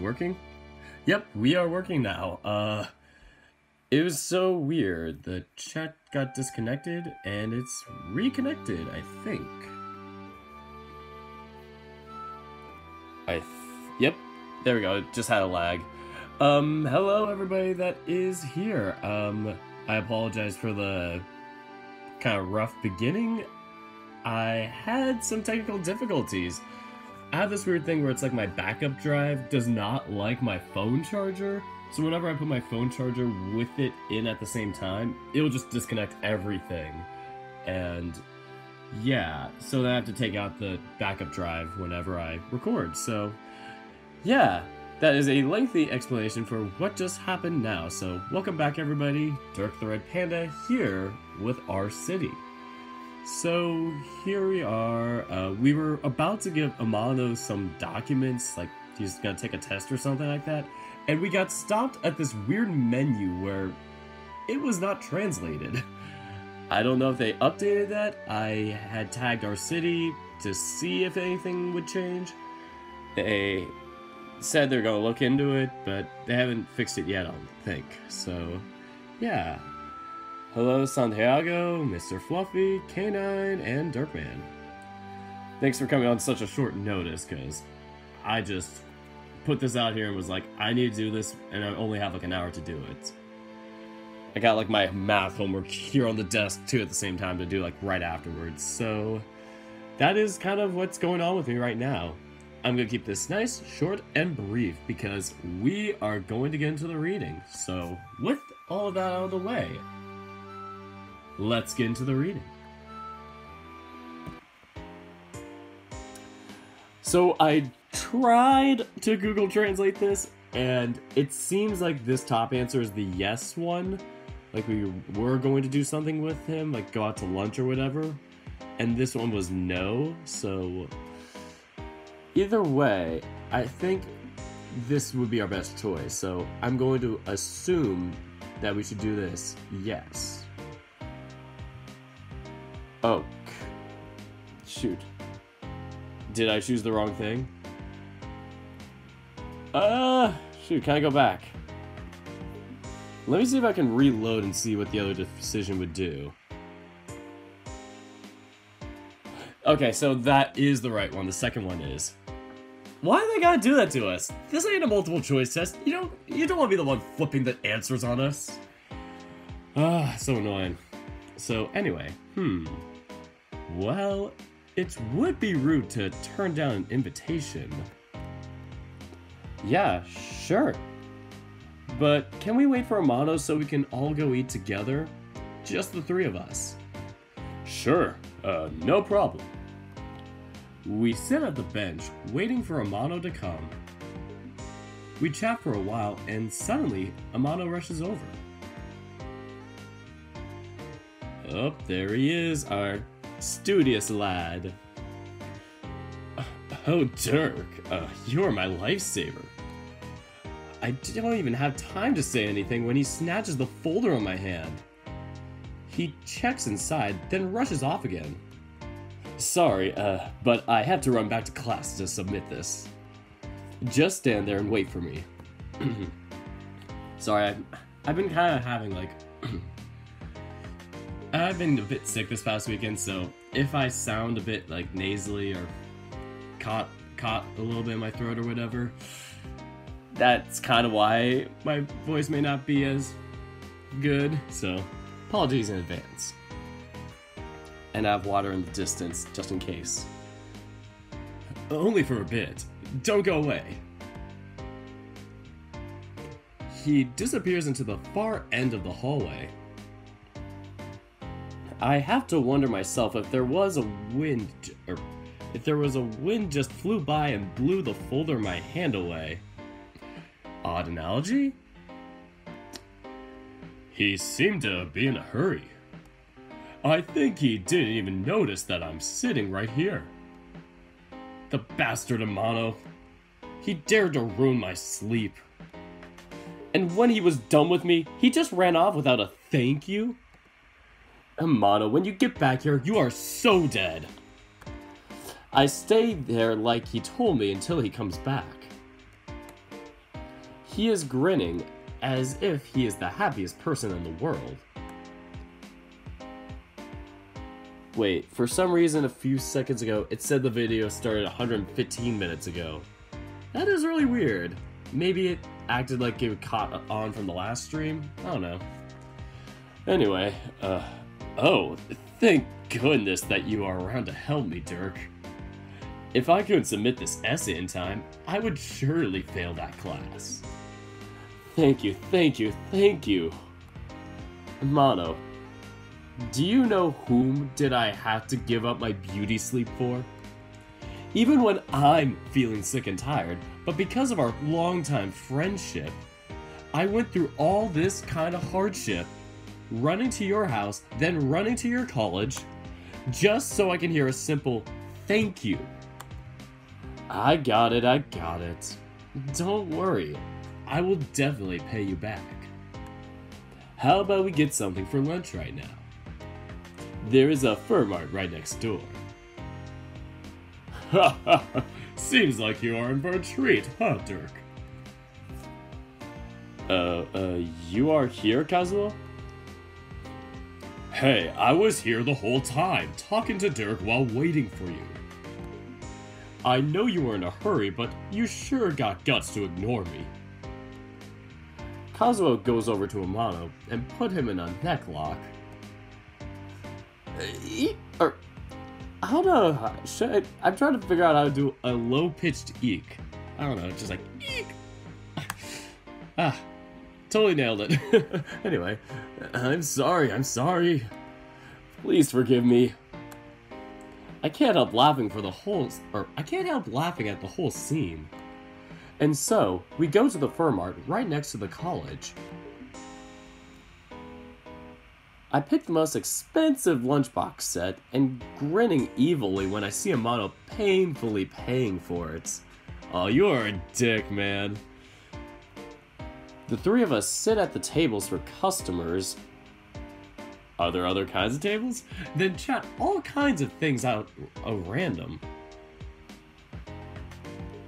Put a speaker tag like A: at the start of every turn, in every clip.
A: working? Yep, we are working now. It was so weird. The chat got disconnected, and it's reconnected, I think. Yep, there we go, it just had a lag. Hello everybody that is here. I apologize for the kind of rough beginning. I had some technical difficulties. I have this weird thing where it's like my backup drive does not like my phone charger. So whenever I put my phone charger with it in at the same time, it'll just disconnect everything. And yeah, so then I have to take out the backup drive whenever I record. So yeah, that is a lengthy explanation for what just happened now. So welcome back everybody, Dirk the Red Panda here with our city. So here we are. We were about to give Amano some documents, like he's gonna take a test or something like that, and we got stopped at this weird menu where it was not translated. I don't know if they updated that. I had tagged our city to see if anything would change. They said they're gonna look into it, but they haven't fixed it yet, I don't think. So yeah. Hello Santiago, Mr. Fluffy, K9, and Dirkman. Thanks for coming on such a short notice, because I just put this out here and was like, I need to do this, and I only have like an hour to do it. I got like my math homework here on the desk too at the same time to do like right afterwards, so that is kind of what's going on with me right now. I'm going to keep this nice, short, and brief because we are going to get into the reading. So with all of that out of the way, let's get into the reading. So I tried to Google Translate this, and it seems like this top answer is the yes one. Like we were going to do something with him, like go out to lunch or whatever. And this one was no, so either way, I think this would be our best choice. So I'm going to assume that we should do this yes. Oh, shoot. Did I choose the wrong thing? Shoot, can I go back? Let me see if I can reload and see what the other decision would do. Okay, so that is the right one. The second one is. Why do they gotta do that to us? This ain't a multiple choice test. You don't want to be the one flipping the answers on us. So annoying. So anyway, well, it would be rude to turn down an invitation. Yeah, sure. But can we wait for Amano so we can all go eat together? Just the three of us. Sure, no problem. We sit at the bench, waiting for Amano to come. We chat for a while, and suddenly, Amano rushes over. Oh, there he is, our studious lad. Oh, Dirk, you're my lifesaver. I don't even have time to say anything when he snatches the folder on my hand. He checks inside, then rushes off again. Sorry, but I have to run back to class to submit this. Just stand there and wait for me. Sorry, I've been kind of having like... I've been a bit sick this past weekend, so if I sound a bit like nasally or caught a little bit in my throat or whatever, that's kind of why my voice may not be as good, so apologies in advance. And I have water in the distance, just in case. Only for a bit. Don't go away. He disappears into the far end of the hallway. I have to wonder myself if there was a wind, or if there was a wind just flew by and blew the folder in my hand away. Odd analogy? He seemed to be in a hurry. I think he didn't even notice that I'm sitting right here. The bastard Amano. He dared to ruin my sleep. And when he was done with me, he just ran off without a thank you? Amano, when you get back here, you are so dead. I stayed there like he told me until he comes back. He is grinning as if he is the happiest person in the world. Wait, for some reason a few seconds ago it said the video started 115 minutes ago. That is really weird. Maybe it acted like it caught on from the last stream? I don't know. Anyway, oh, thank goodness that you are around to help me, Dirk. If I couldn't submit this essay in time, I would surely fail that class. Thank you, thank you, thank you. Amano, do you know whom did I have to give up my beauty sleep for? Even when I'm feeling sick and tired, but because of our longtime friendship, I went through all this kind of hardship, running to your house, then running to your college, just so I can hear a simple thank you. I got it, I got it. Don't worry, I will definitely pay you back. How about we get something for lunch right now? There is a fur mart right next door. Ha ha ha! Seems like you are in for a treat, huh, Dirk? You are here, Kazuo? Hey, I was here the whole time, talking to Dirk while waiting for you. I know you were in a hurry, but you sure got guts to ignore me. Kazuo goes over to Amano and put him in a neck lock. I'm trying to figure out how to do a low-pitched eek. I don't know, just like eek. Totally nailed it. Anyway, I'm sorry. Please forgive me. I can't help laughing at the whole scene. And so, we go to the fur mart right next to the college. I picked the most expensive lunchbox set and grinning evilly when I see Amano painfully paying for it. Oh, you are a dick, man. The three of us sit at the tables for customers. Are there other kinds of tables? Then chat all kinds of things out random.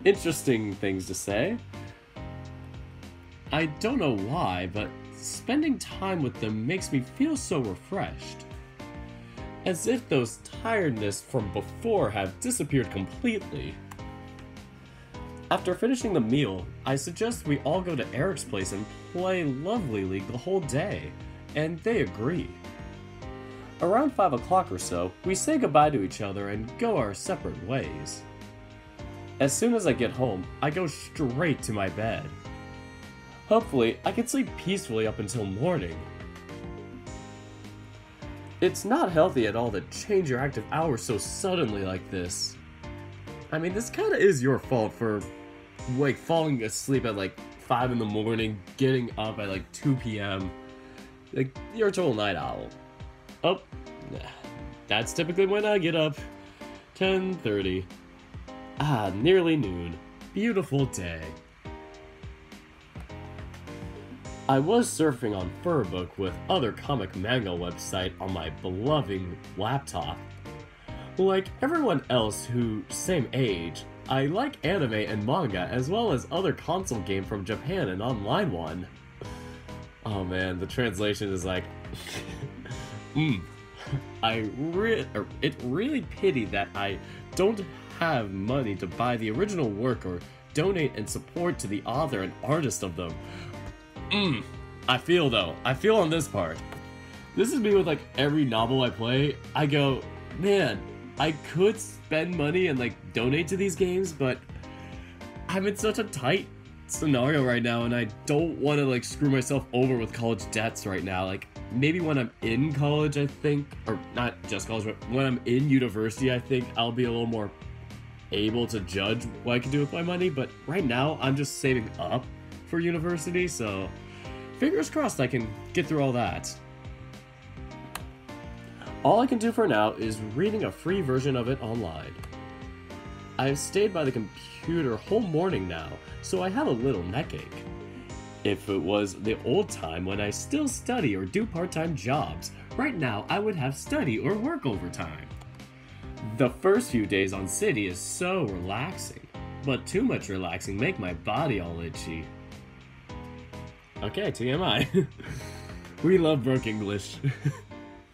A: Interesting things to say. I don't know why, but spending time with them makes me feel so refreshed. As if those tiredness from before have disappeared completely. After finishing the meal, I suggest we all go to Eric's place and play Lovely League the whole day, and they agree. Around 5 o'clock or so, we say goodbye to each other and go our separate ways. As soon as I get home, I go straight to my bed. Hopefully, I can sleep peacefully up until morning. It's not healthy at all to change your active hours so suddenly like this. I mean, this kinda is your fault for, like, falling asleep at, like, 5 in the morning, getting up at, like, 2 p.m. Like, you're a total night owl. Oh, that's typically when I get up. 10:30. Nearly noon. Beautiful day. I was surfing on Furbook with other comic manga website on my beloved laptop. Like everyone else who same age, I like anime and manga as well as other console game from Japan and online one. Oh man, the translation is like it really pity that I don't have money to buy the original work or donate and support to the author and artist of them. I feel on this part. This is me with like every novel I play. I go, man, I could spend money and like donate to these games, but I'm in such a tight scenario right now and I don't want to like screw myself over with college debts right now. Like maybe when I'm in college, I think, or not just college, but when I'm in university, I think I'll be a little more able to judge what I can do with my money. But right now, I'm just saving up for university, so fingers crossed I can get through all that. All I can do for now is reading a free version of it online. I've stayed by the computer whole morning now, so I have a little neck ache. If it was the old time when I still study or do part-time jobs, right now I would have study or work overtime. The first few days on City is so relaxing, but too much relaxing make my body all itchy. Okay, TMI. We love broke English.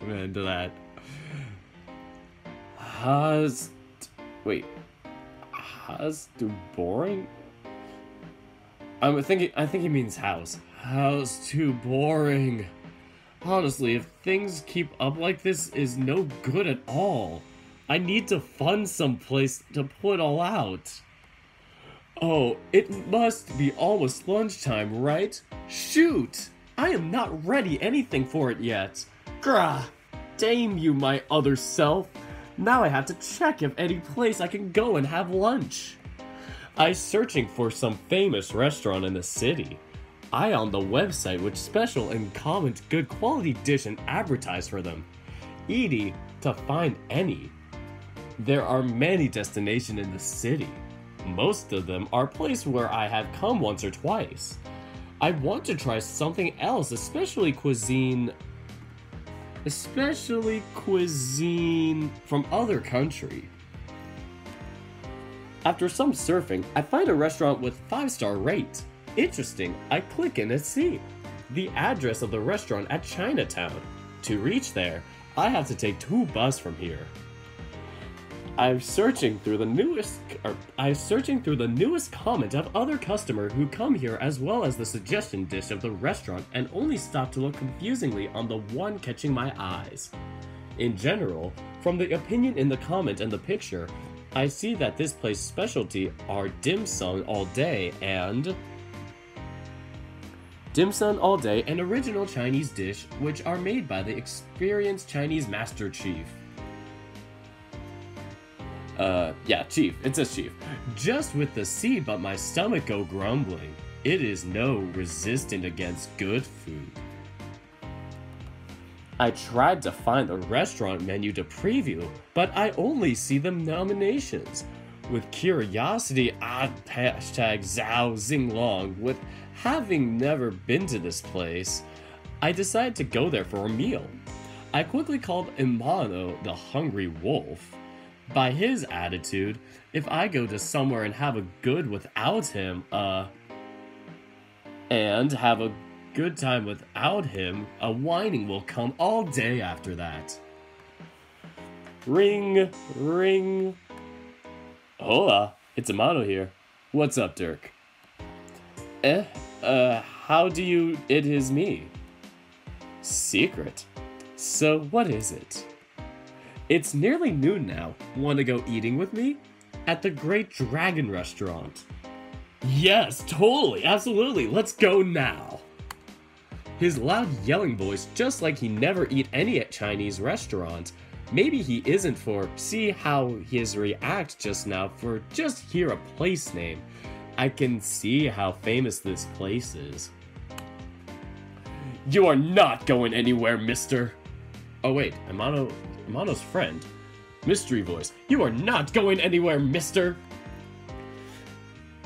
A: I'm into that. Wait. Has too boring? I think he means house. House too boring. Honestly, if things keep up like this is no good at all. I need to find some place to put all out. Oh, it must be almost lunchtime, right? Shoot! I am not ready anything for it yet. Grah! Damn you, my other self. Now I have to check if any place I can go and have lunch. I searching for some famous restaurant in the city. I on the website which special and comment good quality dish and advertise for them. Edie to find any. There are many destinations in the city. Most of them are places where I have come once or twice. I want to try something else, especially cuisine from other country. After some surfing, I find a restaurant with 5-star rate. Interesting, I click in and see the address of the restaurant at Chinatown. To reach there, I have to take 2 buses from here. I'm searching through the newest comment of other customers who come here as well as the suggestion dish of the restaurant and only stop to look confusingly on the one catching my eyes. In general, from the opinion in the comment and the picture, I see that this place's specialty are dim sum all day and original Chinese dish which are made by the experienced Chinese Master Chief. Yeah, chief. It says chief. Just with the C, but my stomach go grumbling. It is no resistant against good food. I tried to find the restaurant menu to preview, but I only see the nominations. With curiosity, hashtag Zhao Xinglong, with having never been to this place, I decided to go there for a meal. I quickly called Amano the Hungry Wolf. By his attitude, if I go to somewhere and have a good without him, and have a good time without him, a whining will come all day after that. Ring, ring. Hola, it's Amano here. What's up, Dirk? How do you, it is me? Secret. So what is it? It's nearly noon now. Want to go eating with me? At the Great Dragon Restaurant. Yes, totally, absolutely, let's go now. His loud yelling voice, just like he never eat any at Chinese restaurants. Maybe he isn't for, see how his react just now for just hear a place name. I can see how famous this place is. You are not going anywhere, mister. Oh wait, Amano's friend. Mystery voice. You are not going anywhere, mister.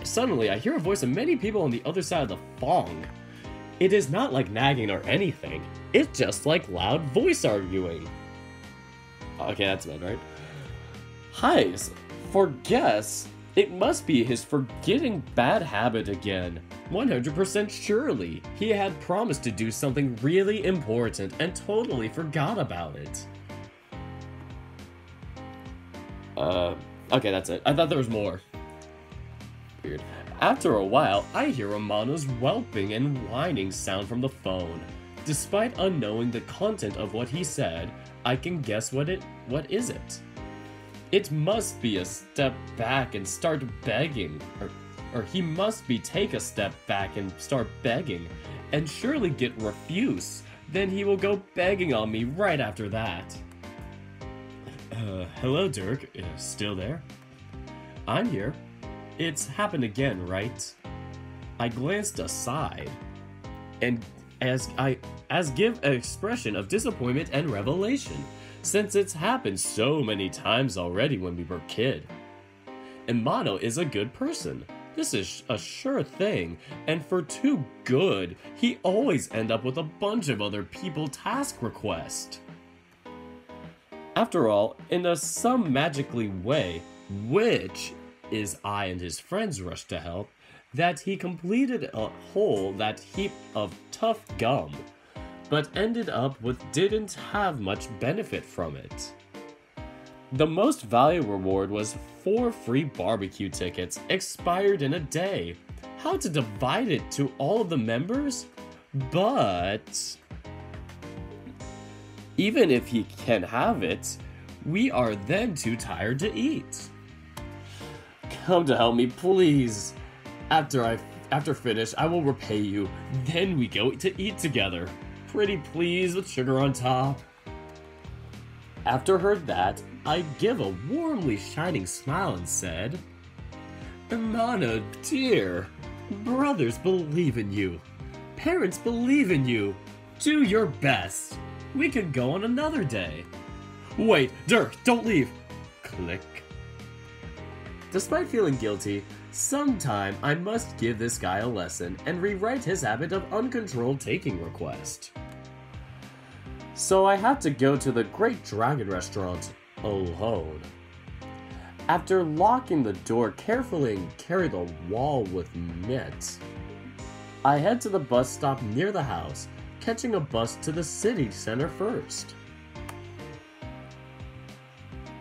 A: Suddenly, I hear a voice of many people on the other side of the phone. It is not like nagging or anything. It's just like loud voice arguing. Okay, that's bad, right? Highs, for guess, it must be his forgetting bad habit again. 100% surely. He had promised to do something really important and totally forgot about it. Okay, that's it. I thought there was more. Weird. After a while, I hear Amano's whelping and whining sound from the phone. Despite unknowing the content of what he said, I can guess what is it? It must be a step back and start begging, or he must be take a step back and start begging, and surely get refused. Then he will go begging on me right after that. Hello, Dirk. Still there? I'm here. It's happened again, right? I glanced aside, and as give an expression of disappointment and revelation, since it's happened so many times already when we were kid. Amano is a good person. This is a sure thing, and for too good, he always end up with a bunch of other people task requests. After all, in some magically way, which is I and his friends rush to help, that he completed a whole that heap of tough gum, but ended up with didn't have much benefit from it. The most valuable reward was 4 free barbecue tickets, expired in a day. How to divide it to all of the members? But even if he can have it, we are then too tired to eat. Come to help me, please. After finish, I will repay you. Then we go to eat together. Pretty please with sugar on top. After heard that, I give a warmly shining smile and said, Amano, dear, brothers believe in you. Parents believe in you. Do your best. We can go on another day. Wait, Dirk, don't leave. Click. Despite feeling guilty, sometime I must give this guy a lesson and rewrite his habit of uncontrolled taking request. So I had to go to the Great Dragon Restaurant alone. After locking the door carefully and carry the wall with net, I head to the bus stop near the house, catching a bus to the city center first.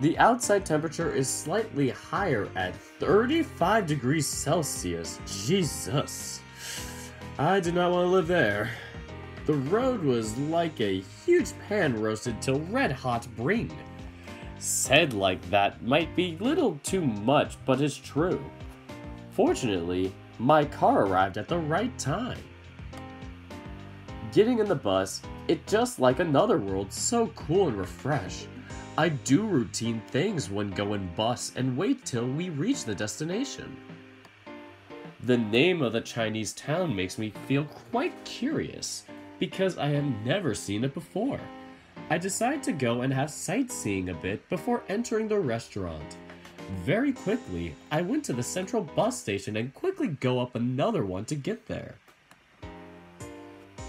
A: The outside temperature is slightly higher at 35 degrees Celsius. Jesus. I did not want to live there. The road was like a huge pan roasted till red hot bring. Said like that might be little too much, but it's true. Fortunately, my car arrived at the right time. Getting in the bus, it just like another world, so cool and refresh. I do routine things when going bus and wait till we reach the destination. The name of the Chinese town makes me feel quite curious, because I have never seen it before. I decide to go and have sightseeing a bit before entering the restaurant. Very quickly, I went to the central bus station and quickly go up another one to get there.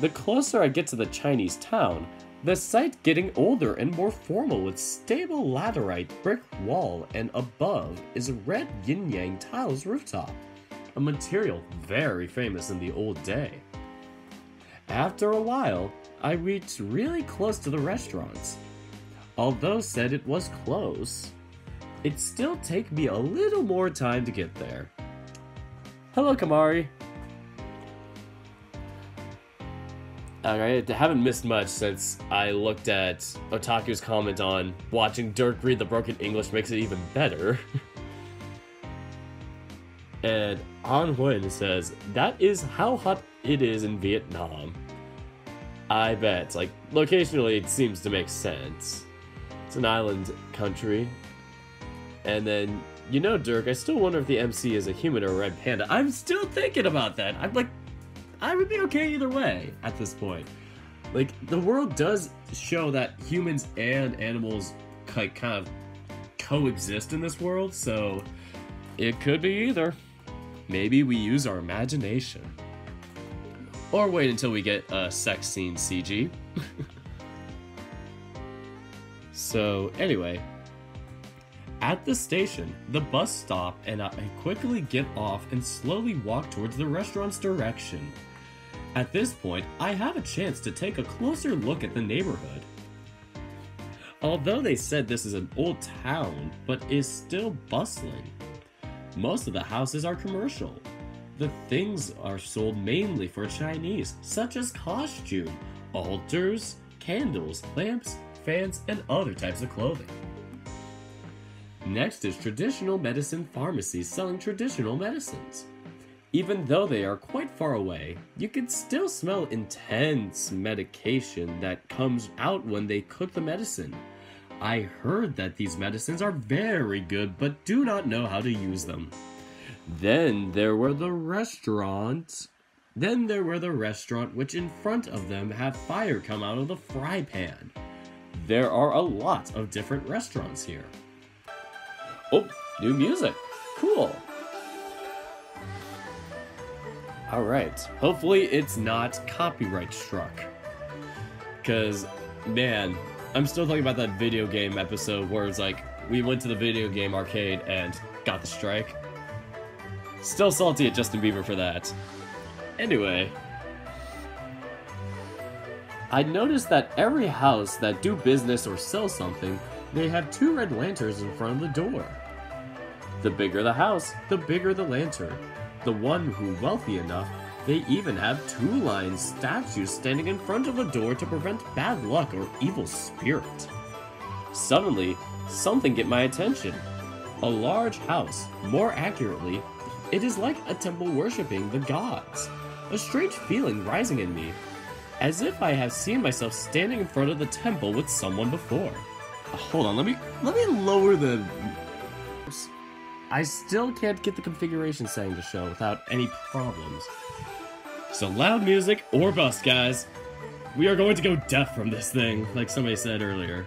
A: The closer I get to the Chinese town, the site getting older and more formal with stable laterite brick wall, and above is a red yin-yang tiles rooftop, a material very famous in the old day. After a while, I reached really close to the restaurant. Although said it was close, it still take me a little more time to get there. Hello, Kamari. Alright, I haven't missed much since I looked at Otaku's comment on watching Dirk read the broken English makes it even better. And An Huyen says, that is how hot it is in Vietnam. I bet. Like, locationally it seems to make sense. It's an island country. And then, you know, Dirk, I still wonder if the MC is a human or a red panda. I'm still thinking about that. I'm like, I would be okay either way at this point. Like, the world does show that humans and animals kind of coexist in this world, so it could be either. Maybe we use our imagination. Or wait until we get a sex scene CG. So, anyway. At the station, the bus stop, and I quickly get off and slowly walk towards the restaurant's direction. At this point, I have a chance to take a closer look at the neighborhood. Although they said this is an old town, but is still bustling. Most of the houses are commercial. The things are sold mainly for Chinese, such as costume, altars, candles, lamps, fans, and other types of clothing. Next is traditional medicine pharmacies selling traditional medicines. Even though they are quite far away, you can still smell intense medication that comes out when they cook the medicine. I heard that these medicines are very good, but do not know how to use them. Then there were the restaurants which in front of them have fire come out of the fry pan. There are a lot of different restaurants here. Oh, new music. Cool. Alright, hopefully it's not copyright struck. Because, man, I'm still thinking about that video game episode where it's like, we went to the video game arcade and got the strike. Still salty at Justin Bieber for that. Anyway, I noticed that every house that do business or sell something, they have 2 red lanterns in front of the door. The bigger the house, the bigger the lantern. The one who wealthy enough, they even have 2 lion statues standing in front of the door to prevent bad luck or evil spirit. Suddenly, something get my attention. A large house, more accurately, it is like a temple worshipping the gods. A strange feeling rising in me, as if I have seen myself standing in front of the temple with someone before. Hold on, let me lower the... I still can't get the configuration setting to show without any problems. So loud music or bust, guys. We are going to go deaf from this thing, like somebody said earlier.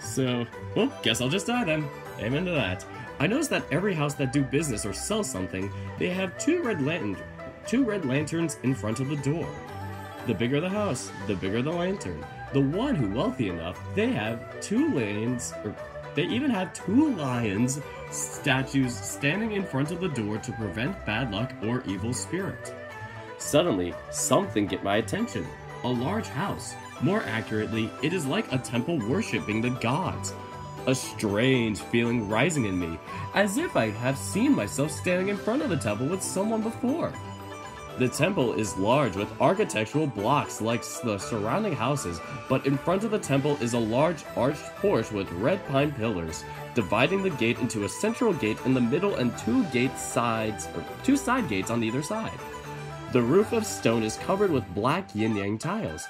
A: So, well, guess I'll just die then. Amen to that. I noticed that every house that do business or sell something, they have 2 red lanterns in front of the door. The bigger the house, the bigger the lantern. The one who wealthy enough, they have 2 lions, or they even have 2 lions statues standing in front of the door to prevent bad luck or evil spirit. Suddenly, something get my attention. A large house. More accurately, it is like a temple worshipping the gods. A strange feeling rising in me, as if I have seen myself standing in front of the temple with someone before. The temple is large with architectural blocks like the surrounding houses, but in front of the temple is a large arched porch with red pine pillars, dividing the gate into a central gate in the middle and 2 side gates on either side. The roof of stone is covered with black yin-yang tiles.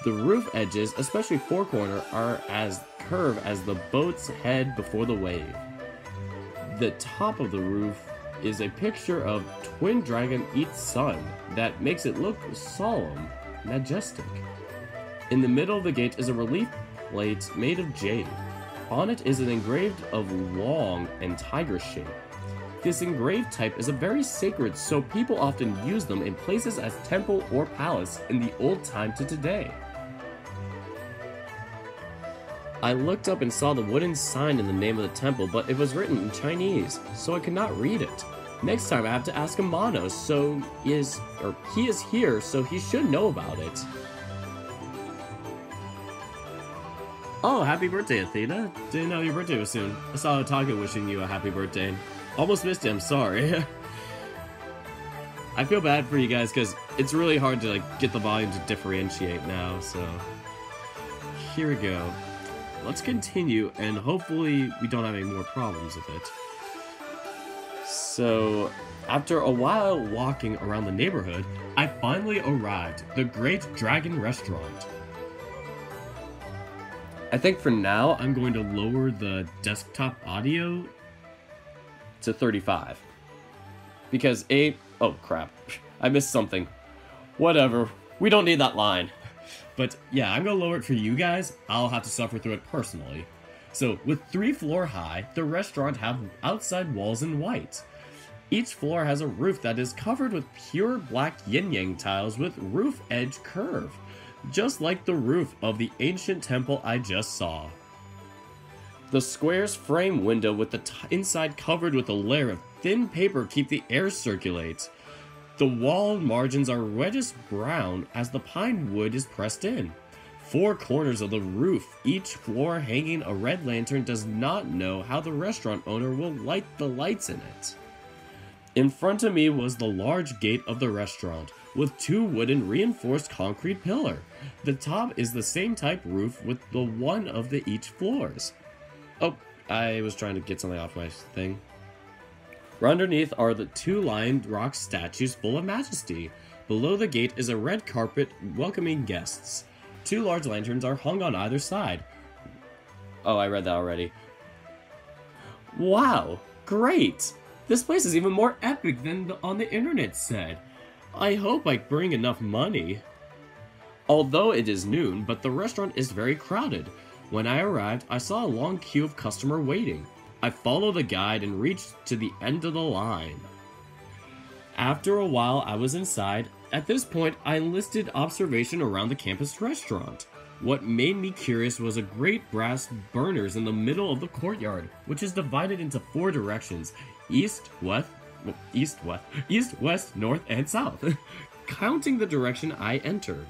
A: The roof edges, especially 4 corner, are as curved as the boat's head before the wave. The top of the roof is a picture of twin dragon eats sun that makes it look solemn, majestic. In the middle of the gate is a relief plate made of jade. On it is an engraved of long and tiger shape. This engraved type is a very sacred, so people often use them in places as temple or palace in the old time to today. I looked up and saw the wooden sign in the name of the temple, but it was written in Chinese, so I could not read it. Next time I have to ask Amano, he is here, so he should know about it. Oh, happy birthday, Athena. Didn't know your birthday was soon. I saw Otaku wishing you a happy birthday. Almost missed it, I'm sorry. I feel bad for you guys, because it's really hard to get the volume to differentiate now, so... Here we go. Let's continue, and hopefully we don't have any more problems with it. So, after a while walking around the neighborhood, I finally arrived, the Great Dragon Restaurant. I think for now, I'm going to lower the desktop audio to 35. Because oh crap, I missed something. Whatever, we don't need that line. But yeah, I'm gonna lower it for you guys. I'll have to suffer through it personally. So, with 3 floor high, the restaurant have outside walls in white. Each floor has a roof that is covered with pure black yin-yang tiles with roof edge curve, just like the roof of the ancient temple I just saw. The square's frame window with the inside covered with a layer of thin paper keep the air circulate. The wall margins are reddish brown as the pine wood is pressed in. 4 corners of the roof, each floor hanging a red lantern, does not know how the restaurant owner will light the lights in it. In front of me was the large gate of the restaurant, with 2 wooden reinforced concrete pillar. The top is the same type roof with the one of the each floors. Oh, I was trying to get something off my thing. Underneath are the 2 lion rock statues full of majesty. Below the gate is a red carpet welcoming guests. 2 large lanterns are hung on either side. Oh, I read that already. Wow, great! This place is even more epic than on the internet said. I hope I bring enough money. Although it is noon, but the restaurant is very crowded. When I arrived, I saw a long queue of customer waiting. I followed the guide and reached to the end of the line. After a while, I was inside. At this point, I enlisted observation around the campus restaurant. What made me curious was a great brass burners in the middle of the courtyard, which is divided into 4 directions: east, east, west, north, and south, counting the direction I entered.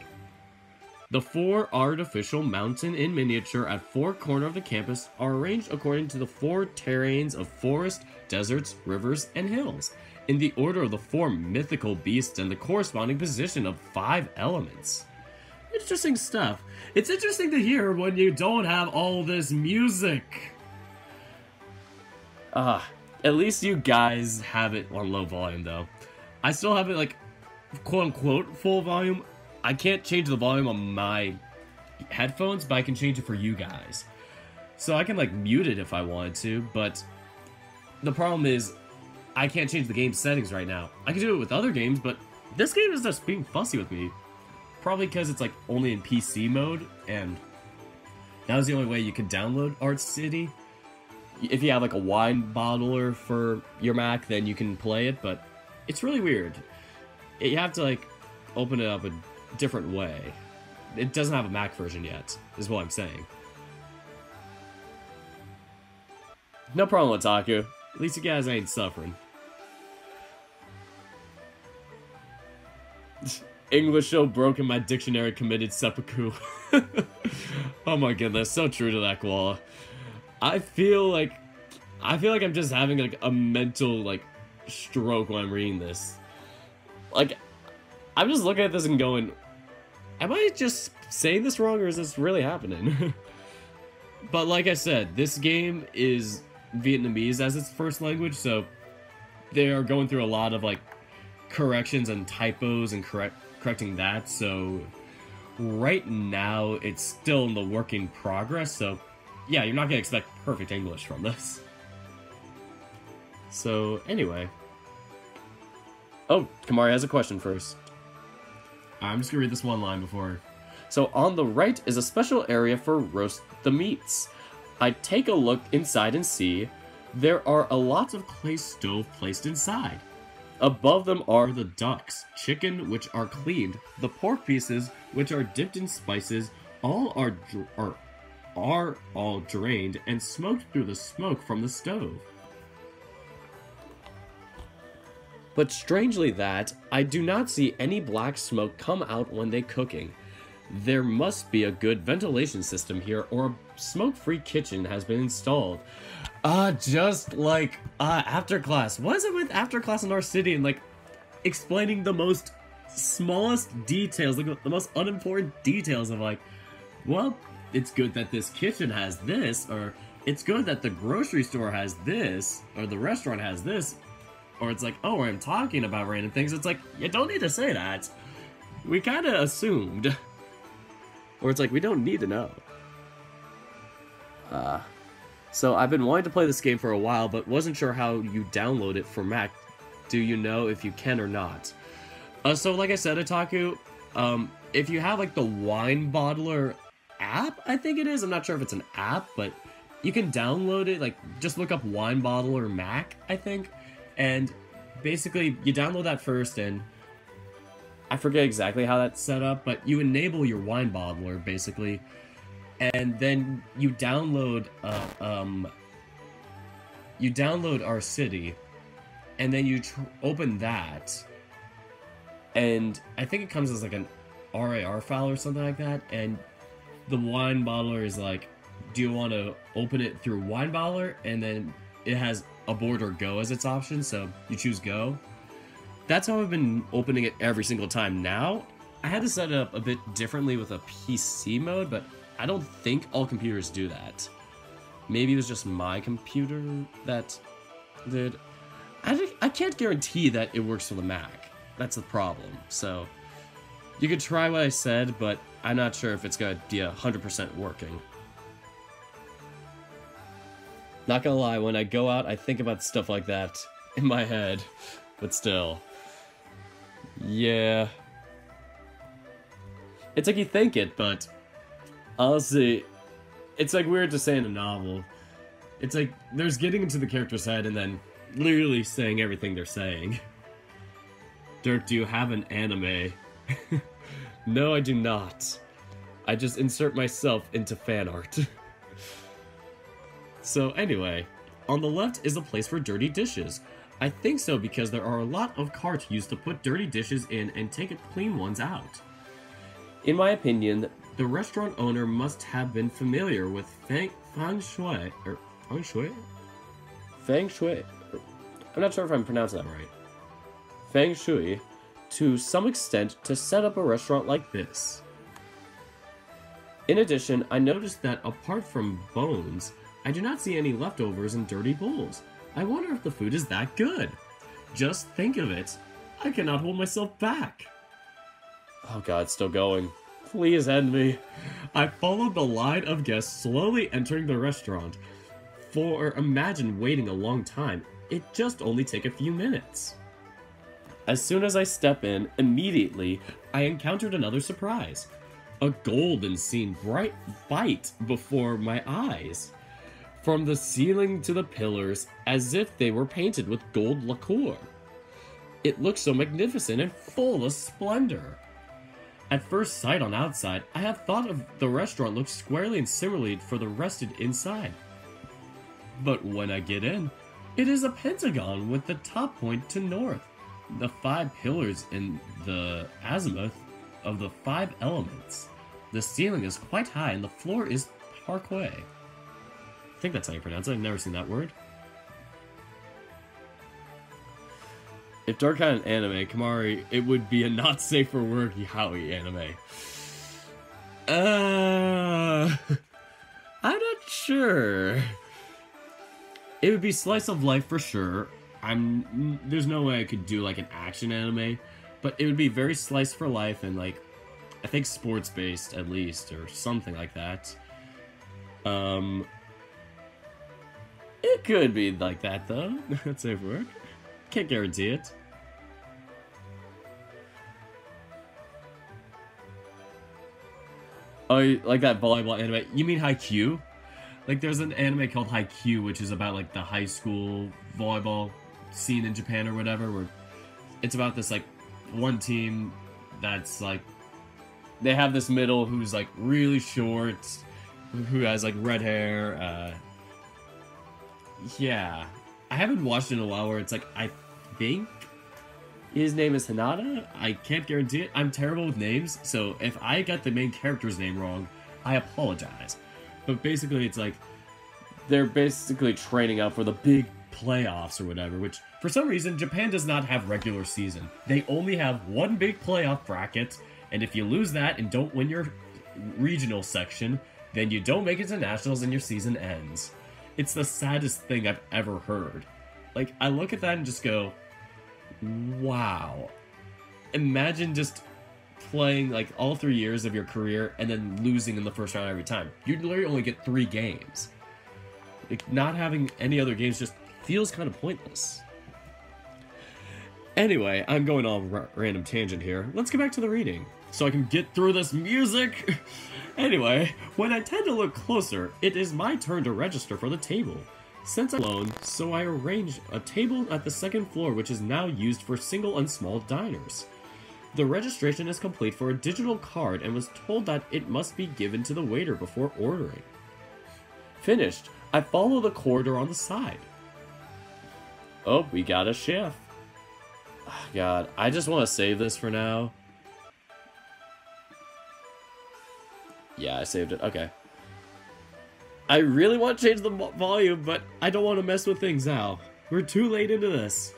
A: The 4 artificial mountains in miniature at 4 corners of the campus are arranged according to the 4 terrains of forest, deserts, rivers, and hills, in the order of the 4 mythical beasts and the corresponding position of 5 elements. Interesting stuff. It's interesting to hear when you don't have all this music. At least you guys have it on low volume, though. I still have it, like, quote-unquote full volume. I can't change the volume on my headphones, but I can change it for you guys. So I can, like, mute it if I wanted to, but the problem is I can't change the game settings right now. I can do it with other games, but this game is just being fussy with me. Probably because it's, like, only in PC mode, and that was the only way you could download Art City. If you have, like, a wine bottler for your Mac, then you can play it, but it's really weird. You have to, like, open it up a different way. It doesn't have a Mac version yet, is what I'm saying. No problem, Otaku. At least you guys ain't suffering. English so broken my dictionary committed seppuku. Oh my goodness, so true to that, Koala. I feel like I'm just having like a mental like stroke when I'm reading this. Like, I'm just looking at this and going, am I just saying this wrong or is this really happening? But like I said, this game is Vietnamese as its first language, so they are going through a lot of like corrections and typos and correcting that, so right now it's still in the work in progress, so yeah, you're not gonna expect perfect English from this. So anyway. Oh, Kamari has a question first. I'm just gonna read this one line before. So on the right is a special area for roast the meats. I take a look inside and see there are a lot of clay stove placed inside. Above them are the ducks, chicken which are cleaned, the pork pieces which are dipped in spices, all are all drained and smoked through the smoke from the stove. But strangely that, I do not see any black smoke come out when they cooking. There must be a good ventilation system here or a smoke-free kitchen has been installed. Just like, after class. What is it with after class in our city and like, explaining the most smallest details, like the most unimportant details of like, well, it's good that this kitchen has this, or it's good that the grocery store has this, or the restaurant has this. Or it's like, oh, I'm talking about random things. It's like, you don't need to say that. We kind of assumed. Or it's like, we don't need to know. So I've been wanting to play this game for a while, but wasn't sure how you download it for Mac. Do you know if you can or not? So like I said, Otaku, if you have like the wine bottler app, I think it is. I'm not sure if it's an app, but you can download it. Like, just look up wine bottler Mac, I think. And basically, you download that first, and I forget exactly how that's set up, but you enable your wine bottler, basically, and then you download, our city, and then you open that, and I think it comes as like an RAR file or something like that, and the wine bottler is like, do you want to open it through wine bottler, and then it has abort or go as its option, so you choose go. That's how I've been opening it every single time. Now, I had to set it up a bit differently with a PC mode, but I don't think all computers do that. Maybe it was just my computer that did. I can't guarantee that it works for the Mac. That's the problem. So, you could try what I said, but I'm not sure if it's going to be 100% working. Not gonna lie, when I go out, I think about stuff like that in my head. But still. Yeah. It's like you think it, but honestly, it's like weird to say in a novel. It's like there's getting into the character's head and then literally saying everything they're saying. Dirk, do you have an anime? No, I do not. I just insert myself into fan art. So anyway, on the left is a place for dirty dishes. I think so because there are a lot of carts used to put dirty dishes in and take clean ones out. In my opinion, the restaurant owner must have been familiar with feng shui. Feng shui? I'm not sure if I'm pronouncing that right. Feng shui, to some extent, to set up a restaurant like this. In addition, I noticed that apart from bones, I do not see any leftovers in dirty bowls. I wonder if the food is that good. Just think of it. I cannot hold myself back. Oh god, it's still going. Please end me. I followed the line of guests slowly entering the restaurant. For imagine waiting a long time. It just only take a few minutes. As soon as I step in, immediately, I encountered another surprise. A golden scene bright bite before my eyes. From the ceiling to the pillars, as if they were painted with gold lacquer. It looked so magnificent and full of splendor. At first sight on outside, I have thought of the restaurant looked squarely and similarly for the rested inside. But when I get in, it is a pentagon with the top point to north. The 5 pillars in the azimuth of the 5 elements. The ceiling is quite high and the floor is parquet. I think that's how you pronounce it. I've never seen that word. If Dark had an anime, Kamari, it would be a not safe for work yaoi anime. I'm not sure. It would be slice of life for sure. There's no way I could do like an action anime, but it would be very slice for life and like, I think sports based at least, or something like that. It could be like that though. Not safe for work. Can't guarantee it. Oh, like that volleyball anime? You mean Haikyuu? Like, there's an anime called Haikyuu, which is about, like, the high school volleyball scene in Japan or whatever, where it's about this, like, one team that's, like, they have this middle who's, like, really short, who has, like, red hair, yeah. I haven't watched it in a while where it's, like, I think his name is Hinata? I can't guarantee it. I'm terrible with names, so if I got the main character's name wrong, I apologize. But basically, it's like, they're basically training out for the big playoffs or whatever, which, for some reason, Japan does not have regular season. They only have one big playoff bracket, and if you lose that and don't win your regional section, then you don't make it to nationals and your season ends. It's the saddest thing I've ever heard. Like, I look at that and just go, wow. Imagine just playing like all 3 years of your career and then losing in the first round every time. You literally only get 3 games. Like, not having any other games just feels kind of pointless. Anyway, I'm going on a random tangent here. Let's get back to the reading, so I can get through this music. Anyway, when I tend to look closer, it is my turn to register for the table. Since I'm alone, so I arranged a table at the second floor which is now used for single and small diners. The registration is complete for a digital card and was told that it must be given to the waiter before ordering. Finished, I follow the corridor on the side. Oh, we got a chef. Oh, God, I just want to save this for now. Yeah, I saved it. Okay. I really want to change the volume, but I don't want to mess with things now. We're too late into this.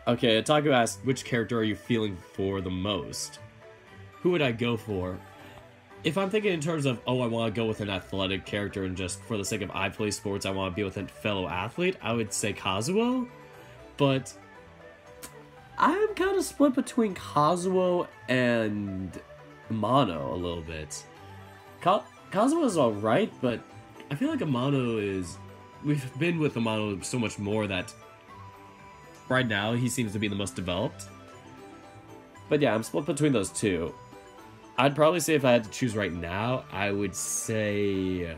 A: Okay, Otaku asked, which character are you feeling for the most? Who would I go for? If I'm thinking in terms of, oh, I want to go with an athletic character and just for the sake of I play sports, I want to be with a fellow athlete, I would say Kazuo. But I'm kind of split between Kazuo and Amano a little bit. Kazuo is alright, but I feel like Amano is... We've been with Amano so much more that right now he seems to be the most developed. But yeah, I'm split between those two. I'd probably say if I had to choose right now, I would say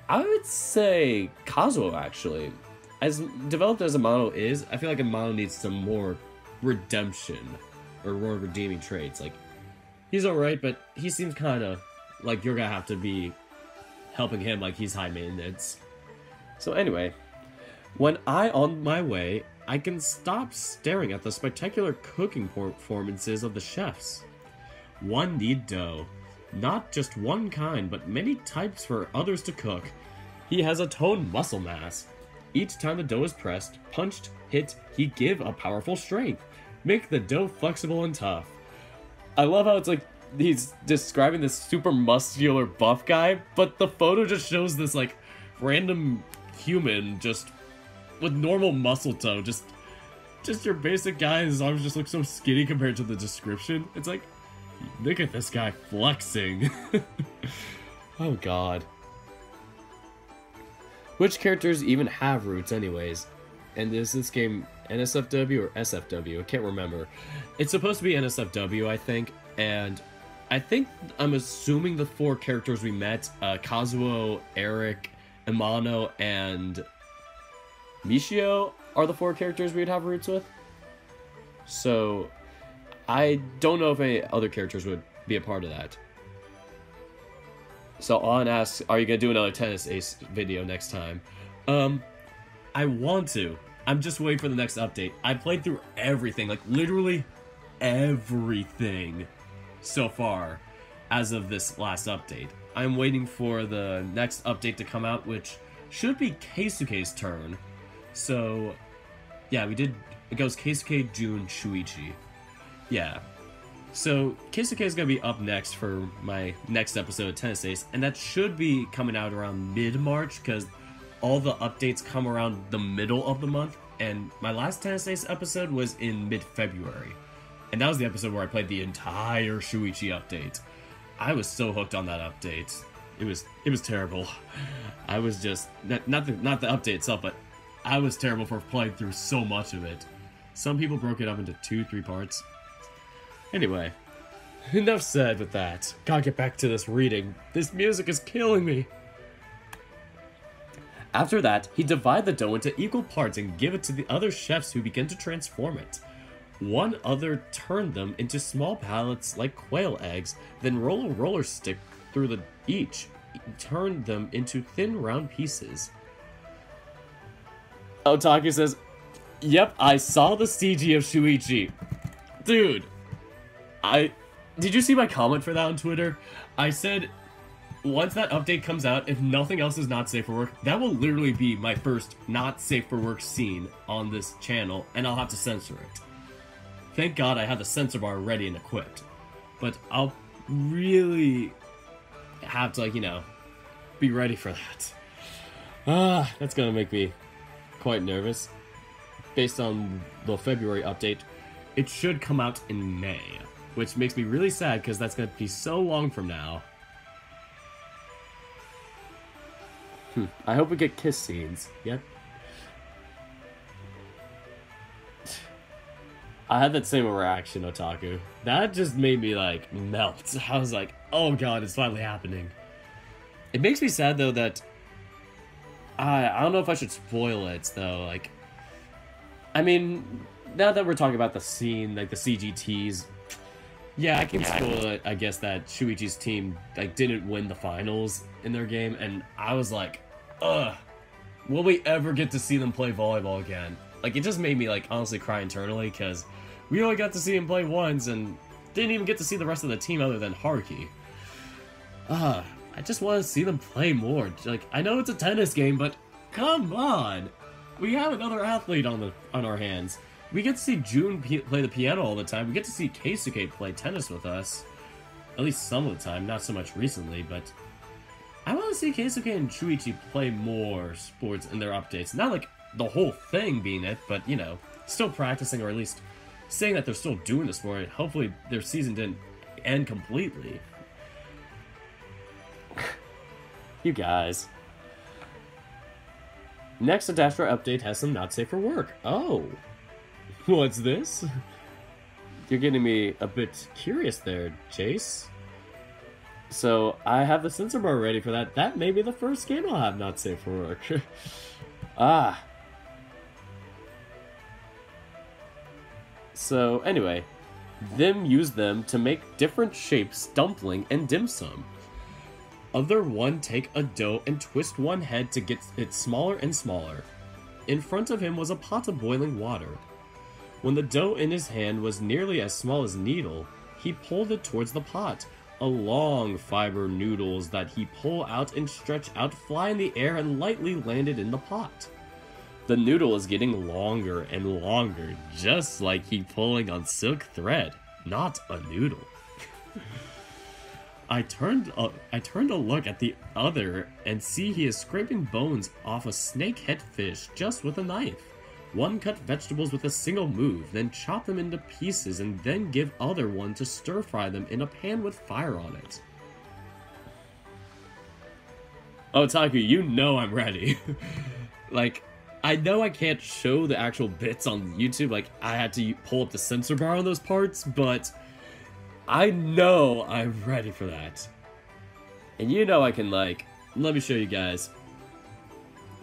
A: Kazuo, actually. As developed as Amano is, I feel like Amano needs some more redemption or more redeeming traits. Like, he's alright, but he seems kind of like you're gonna have to be helping him like he's high maintenance. So anyway, when on my way, I can stop staring at the spectacular cooking performances of the chefs. One knead dough. Not just one kind, but many types for others to cook. He has a toned muscle mass. Each time the dough is pressed, punched, hit, he give a powerful strength. Make the dough flexible and tough. I love how it's like, he's describing this super muscular buff guy, but the photo just shows this like random human just with normal muscle tone, just your basic guy. His arms just look so skinny compared to the description. It's like, look at this guy flexing. Oh god. Which characters even have roots anyways? And is this game NSFW or SFW? I can't remember. It's supposed to be NSFW, I think, and I'm assuming the 4 characters we met, Kazuo, Eric, Amano, and Michio are the 4 characters we'd have roots with. So, I don't know if any other characters would be a part of that. So, On asks, are you going to do another Tennis Ace video next time? I want to. I'm just waiting for the next update. I played through everything, like literally everything so far as of this last update. I'm waiting for the next update to come out, which should be Keisuke's turn. So, yeah, it goes Keisuke, Jun, Shuichi. Yeah. So, Keisuke is going to be up next for my next episode of Tennis Ace, and that should be coming out around mid-March, because all the updates come around the middle of the month, and my last Tennis Ace episode was in mid-February. And that was the episode where I played the entire Shuichi update. I was so hooked on that update. It was terrible. I was just not the update itself, but I was terrible for playing through so much of it. Some people broke it up into 2-3 parts. Anyway, enough said with that. Gotta get back to this reading. This music is killing me. After that, he divide the dough into equal parts and give it to the other chefs, who begin to transform it. One other turned them into small pellets like quail eggs, then roll a roller stick through each, turned them into thin round pieces. Otaku says, yep, I saw the CG of Shuichi. Dude, did you see my comment for that on Twitter? I said, once that update comes out, if nothing else is not safe for work, that will literally be my first not safe for work scene on this channel, and I'll have to censor it. Thank God I have the censor bar ready and equipped. But I'll really have to, like, you know, be ready for that. That's gonna make me quite nervous. Based on the February update, it should come out in May, which makes me really sad because that's gonna be so long from now. I hope we get kiss scenes. Yep. I had that same reaction, Otaku. That just made me, like, melt. I was like, oh god, it's finally happening. It makes me sad, though, that... I don't know if I should spoil it, though. Like, I mean, now that we're talking about the scene, like, the CGTs... Yeah, I can spoil it, I guess, that Shuichi's team, like, didn't win the finals in their game, and I was like, ugh, will we ever get to see them play volleyball again? Like, it just made me, like, honestly cry internally, because we only got to see him play once, and didn't even get to see the rest of the team other than Haruki. I just want to see them play more. Like, I know it's a tennis game, but come on! We have another athlete on our hands. We get to see Jun play the piano all the time. We get to see Keisuke play tennis with us. At least some of the time, not so much recently, but... I want to see Keisuke and Shuichi play more sports in their updates. Not like the whole thing being it, but, you know, still practicing, or at least saying that they're still doing the sport. Hopefully their season didn't end completely. You guys. Next Adastra update has some not safe for work. Oh. What's this? You're getting me a bit curious there, Chase. So, I have the censor bar ready for that. That may be the first game I'll have not safe for work. So, anyway. Them use them to make different shapes, dumpling, and dim sum. Other one take a dough and twist one head to get it smaller and smaller. In front of him was a pot of boiling water. When the dough in his hand was nearly as small as a needle, he pulled it towards the pot. A long fiber noodles that he pull out and stretch out fly in the air and lightly landed in the pot. The noodle is getting longer and longer, just like he pulling on silk thread, not a noodle. I turned a look at the other and see he is scraping bones off a snakehead fish just with a knife. One cut vegetables with a single move, then chop them into pieces and then give other one to stir fry them in a pan with fire on it. Oh, Taku, you know I'm ready. Like, I know I can't show the actual bits on YouTube, like, I had to pull up the censor bar on those parts, but I know I'm ready for that. And you know I can, like, let me show you guys.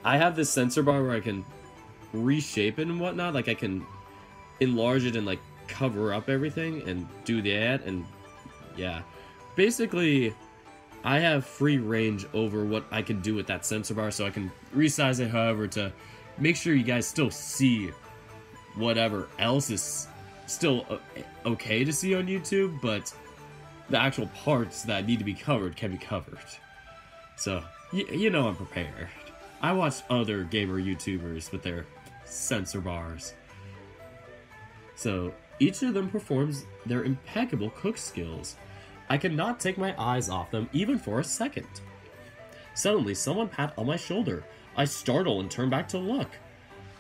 A: I have this censor bar where I can reshape it and whatnot, like I can enlarge it and like cover up everything and do that, and yeah. Basically, I have free range over what I can do with that censor bar, so I can resize it however to make sure you guys still see whatever else is still okay to see on YouTube, but the actual parts that need to be covered can be covered. So, you know I'm prepared. I watched other gamer YouTubers with their censor bars. So, each of them performs their impeccable cook skills. I cannot take my eyes off them even for a second. Suddenly, someone pat on my shoulder. I startle and turn back to look.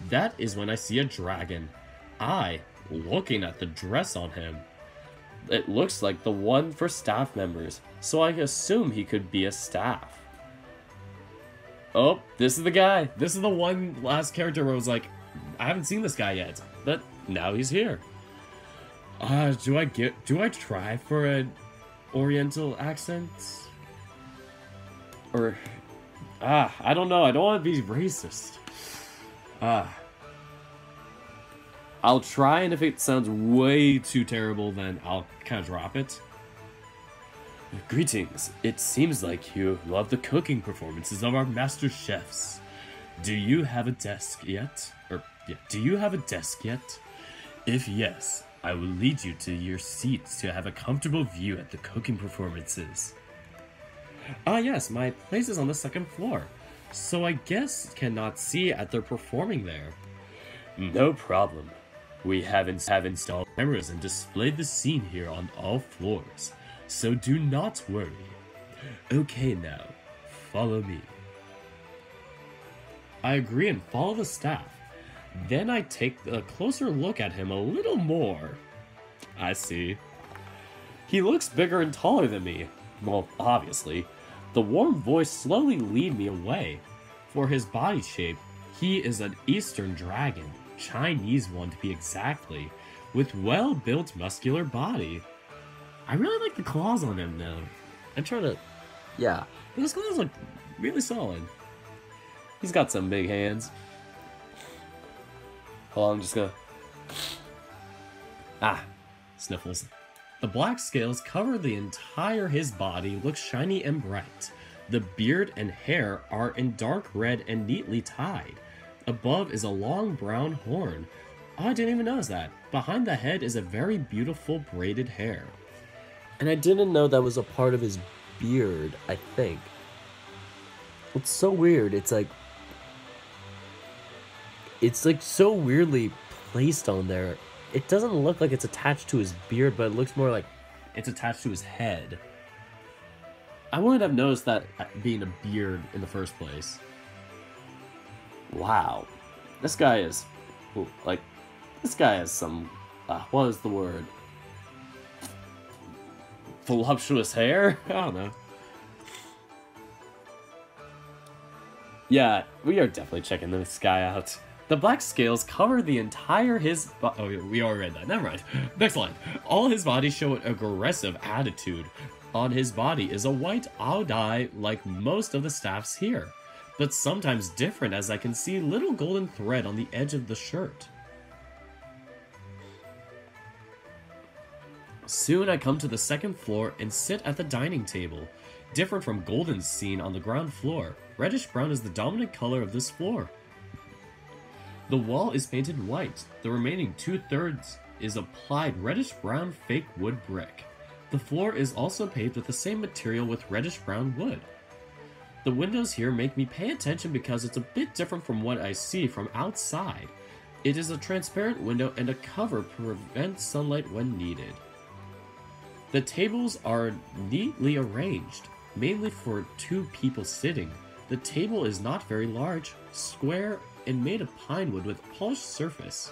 A: That is when I see a dragon. Looking at the dress on him. It looks like the one for staff members, so I assume he could be a staff. Oh, this is the guy. This is the one last character where I was like, I haven't seen this guy yet, but now he's here. Do I try for an Oriental accent? Or, I don't know. I don't want to be racist. I'll try, and if it sounds way too terrible, then I'll kind of drop it. Greetings. It seems like you love the cooking performances of our master chefs. Do you have a desk yet? Do you have a desk yet? If yes, I will lead you to your seats to have a comfortable view at the cooking performances. Yes, my place is on the second floor, so I guess cannot see at their performing there. No problem. We have installed cameras and displayed the scene here on all floors, so do not worry. Okay now, follow me. I agree and follow the staff. Then I take a closer look at him a little more. I see. He looks bigger and taller than me. Well, obviously. The warm voice slowly lead me away. For his body shape, he is an Eastern dragon, Chinese one to be exactly, with well-built muscular body. I really like the claws on him though. I'm trying to... yeah, his claws look really solid. He's got some big hands. Hold on, I'm just gonna... sniffles. The black scales cover the entire his body, look shiny and bright. The beard and hair are in dark red and neatly tied. Above is a long brown horn. Oh, I didn't even notice that. Behind the head is a very beautiful braided hair. And I didn't know that was a part of his beard, I think. It's so weird. It's like so weirdly placed on there. It doesn't look like it's attached to his beard, but it looks more like it's attached to his head. I wouldn't have noticed that being a beard in the first place. Wow. This guy is... like, this guy has some... what is the word? Voluptuous hair? I don't know. Yeah, we are definitely checking this guy out. The black scales cover the entire his... oh, we already read that. Never mind. Next line. All his body show an aggressive attitude. On his body is a white dye like most of the staffs here, but sometimes different as I can see little golden thread on the edge of the shirt. Soon I come to the second floor and sit at the dining table. different from golden seen on the ground floor. Reddish brown is the dominant color of this floor. The wall is painted white. The remaining 2/3 is applied reddish brown fake wood brick. The floor is also paved with the same material with reddish brown wood. The windows here make me pay attention because it's a bit different from what I see from outside. It is a transparent window and a cover prevents sunlight when needed. The tables are neatly arranged, mainly for 2 people sitting. The table is not very large, square, and made of pine wood with polished surface.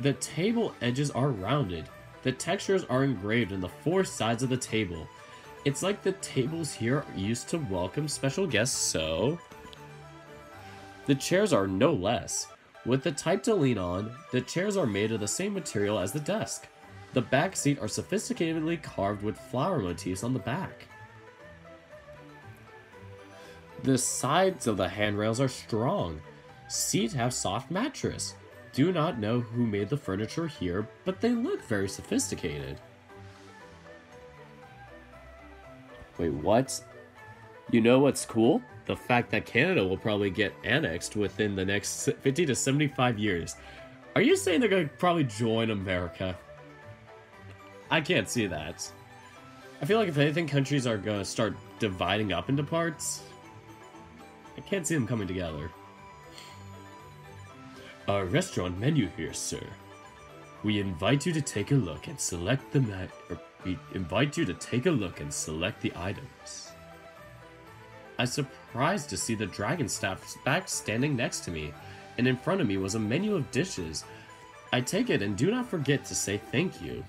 A: The table edges are rounded. The textures are engraved in the 4 sides of the table. It's like the tables here used to welcome special guests, so... The chairs are no less. With the type to lean on, the chairs are made of the same material as the desk. The back seat are sophisticatedly carved with flower motifs on the back. The sides of the handrails are strong. Seats have soft mattress. Do not know who made the furniture here, but they look very sophisticated. Wait, what? You know what's cool? The fact that Canada will probably get annexed within the next 50 to 75 years. Are you saying they're going to probably join America? I can't see that. I feel like if anything, countries are going to start dividing up into parts. I can't see them coming together. Our restaurant menu here, sir. We invite you to take a look and select the items. I was surprised to see the dragon staff back standing next to me, and in front of me was a menu of dishes. I take it and do not forget to say thank you.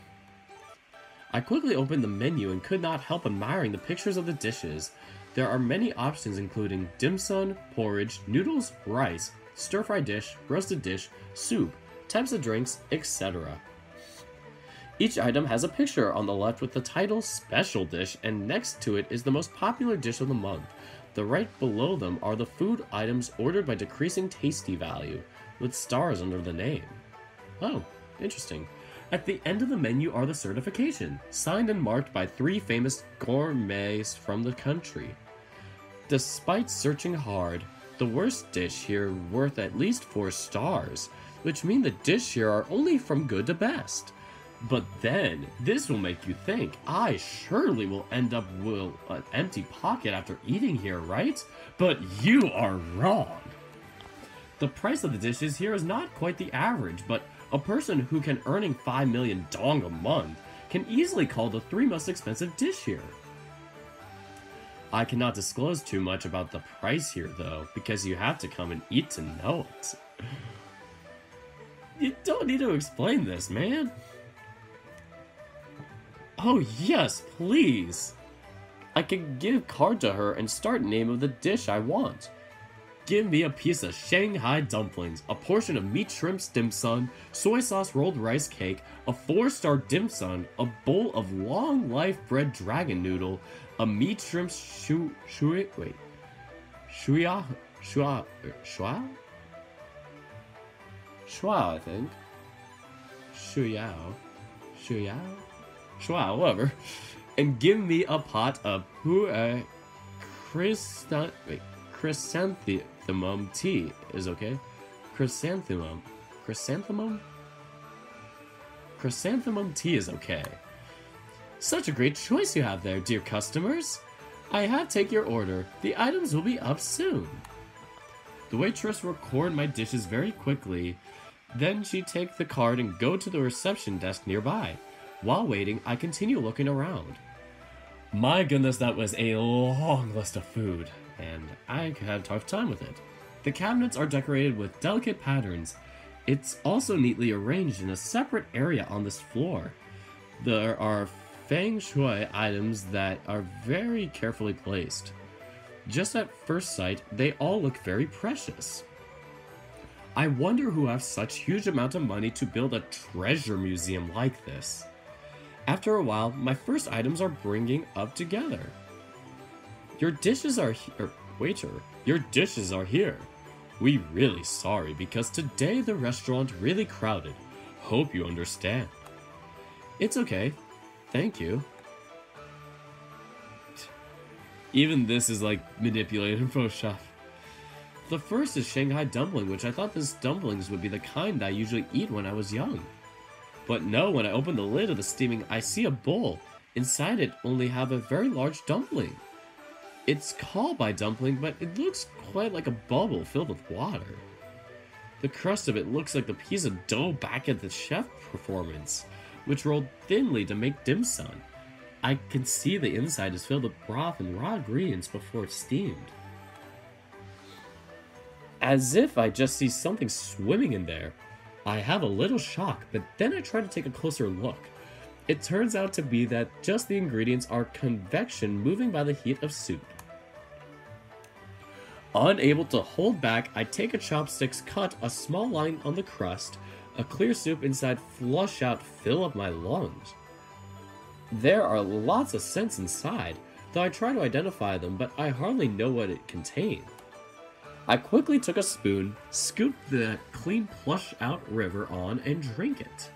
A: I quickly opened the menu and could not help admiring the pictures of the dishes. There are many options including dim sum, porridge, noodles, rice, stir-fry dish, roasted dish, soup, types of drinks, etc. Each item has a picture on the left with the title Special Dish, and next to it is the most popular dish of the month. The right below them are the food items ordered by decreasing tasty value, with stars under the name. Oh, interesting. At the end of the menu are the certification, signed and marked by 3 famous gourmets from the country. Despite searching hard, the worst dish here worth at least 4 stars, which mean the dish here are only from good to best. But then, this will make you think, I surely will end up with an empty pocket after eating here, right? But you are wrong! The price of the dishes here is not quite the average, but a person who can earning 5 million dong a month can easily call the 3 most expensive dish here. I cannot disclose too much about the price here though, because you have to come and eat to know it. You don't need to explain this, man. Oh yes, please! I can give card to her and start name of the dish I want. Give me a piece of Shanghai dumplings, a portion of meat shrimp dim sum, soy sauce rolled rice cake, a 4-star dim sum, a bowl of long life bread dragon noodle, a meat shrimp shuya, I think. Shua, whatever. And give me a pot of chrysanthemum tea is okay. Chrysanthemum tea is okay. Such a great choice you have there, dear customers. I have take your order. The items will be up soon. The waitress record my dishes very quickly. Then she take the card and go to the reception desk nearby. While waiting, I continue looking around. My goodness, that was a long list of food, and I had a tough time with it. The cabinets are decorated with delicate patterns. It's also neatly arranged in a separate area on this floor. There are feng shui items that are very carefully placed. Just at first sight, they all look very precious. I wonder who has such huge amount of money to build a treasure museum like this. After a while, my first items are bringing up together. Your dishes are here. Waiter, your dishes are here. We really sorry because today the restaurant really crowded. Hope you understand. It's okay. Thank you. Even this is like manipulated in Photoshop. The first is Shanghai dumpling, which I thought this dumplings would be the kind I usually eat when I was young. But no, when I open the lid of the steaming, I see a bowl. Inside it only have a very large dumpling. It's called by dumpling, but it looks quite like a bubble filled with water. The crust of it looks like the piece of dough back at the chef performance, which rolled thinly to make dim sum. I can see the inside is filled with broth and raw ingredients before it's steamed. As if I just see something swimming in there. I have a little shock, but then I try to take a closer look. It turns out to be that just the ingredients are convection moving by the heat of soup. Unable to hold back, I take a chopsticks, cut a small line on the crust, a clear soup inside flush out, fill up my lungs. There are lots of scents inside, though I try to identify them, but I hardly know what it contained. I quickly took a spoon, scooped the clean plush out river on, and drank it.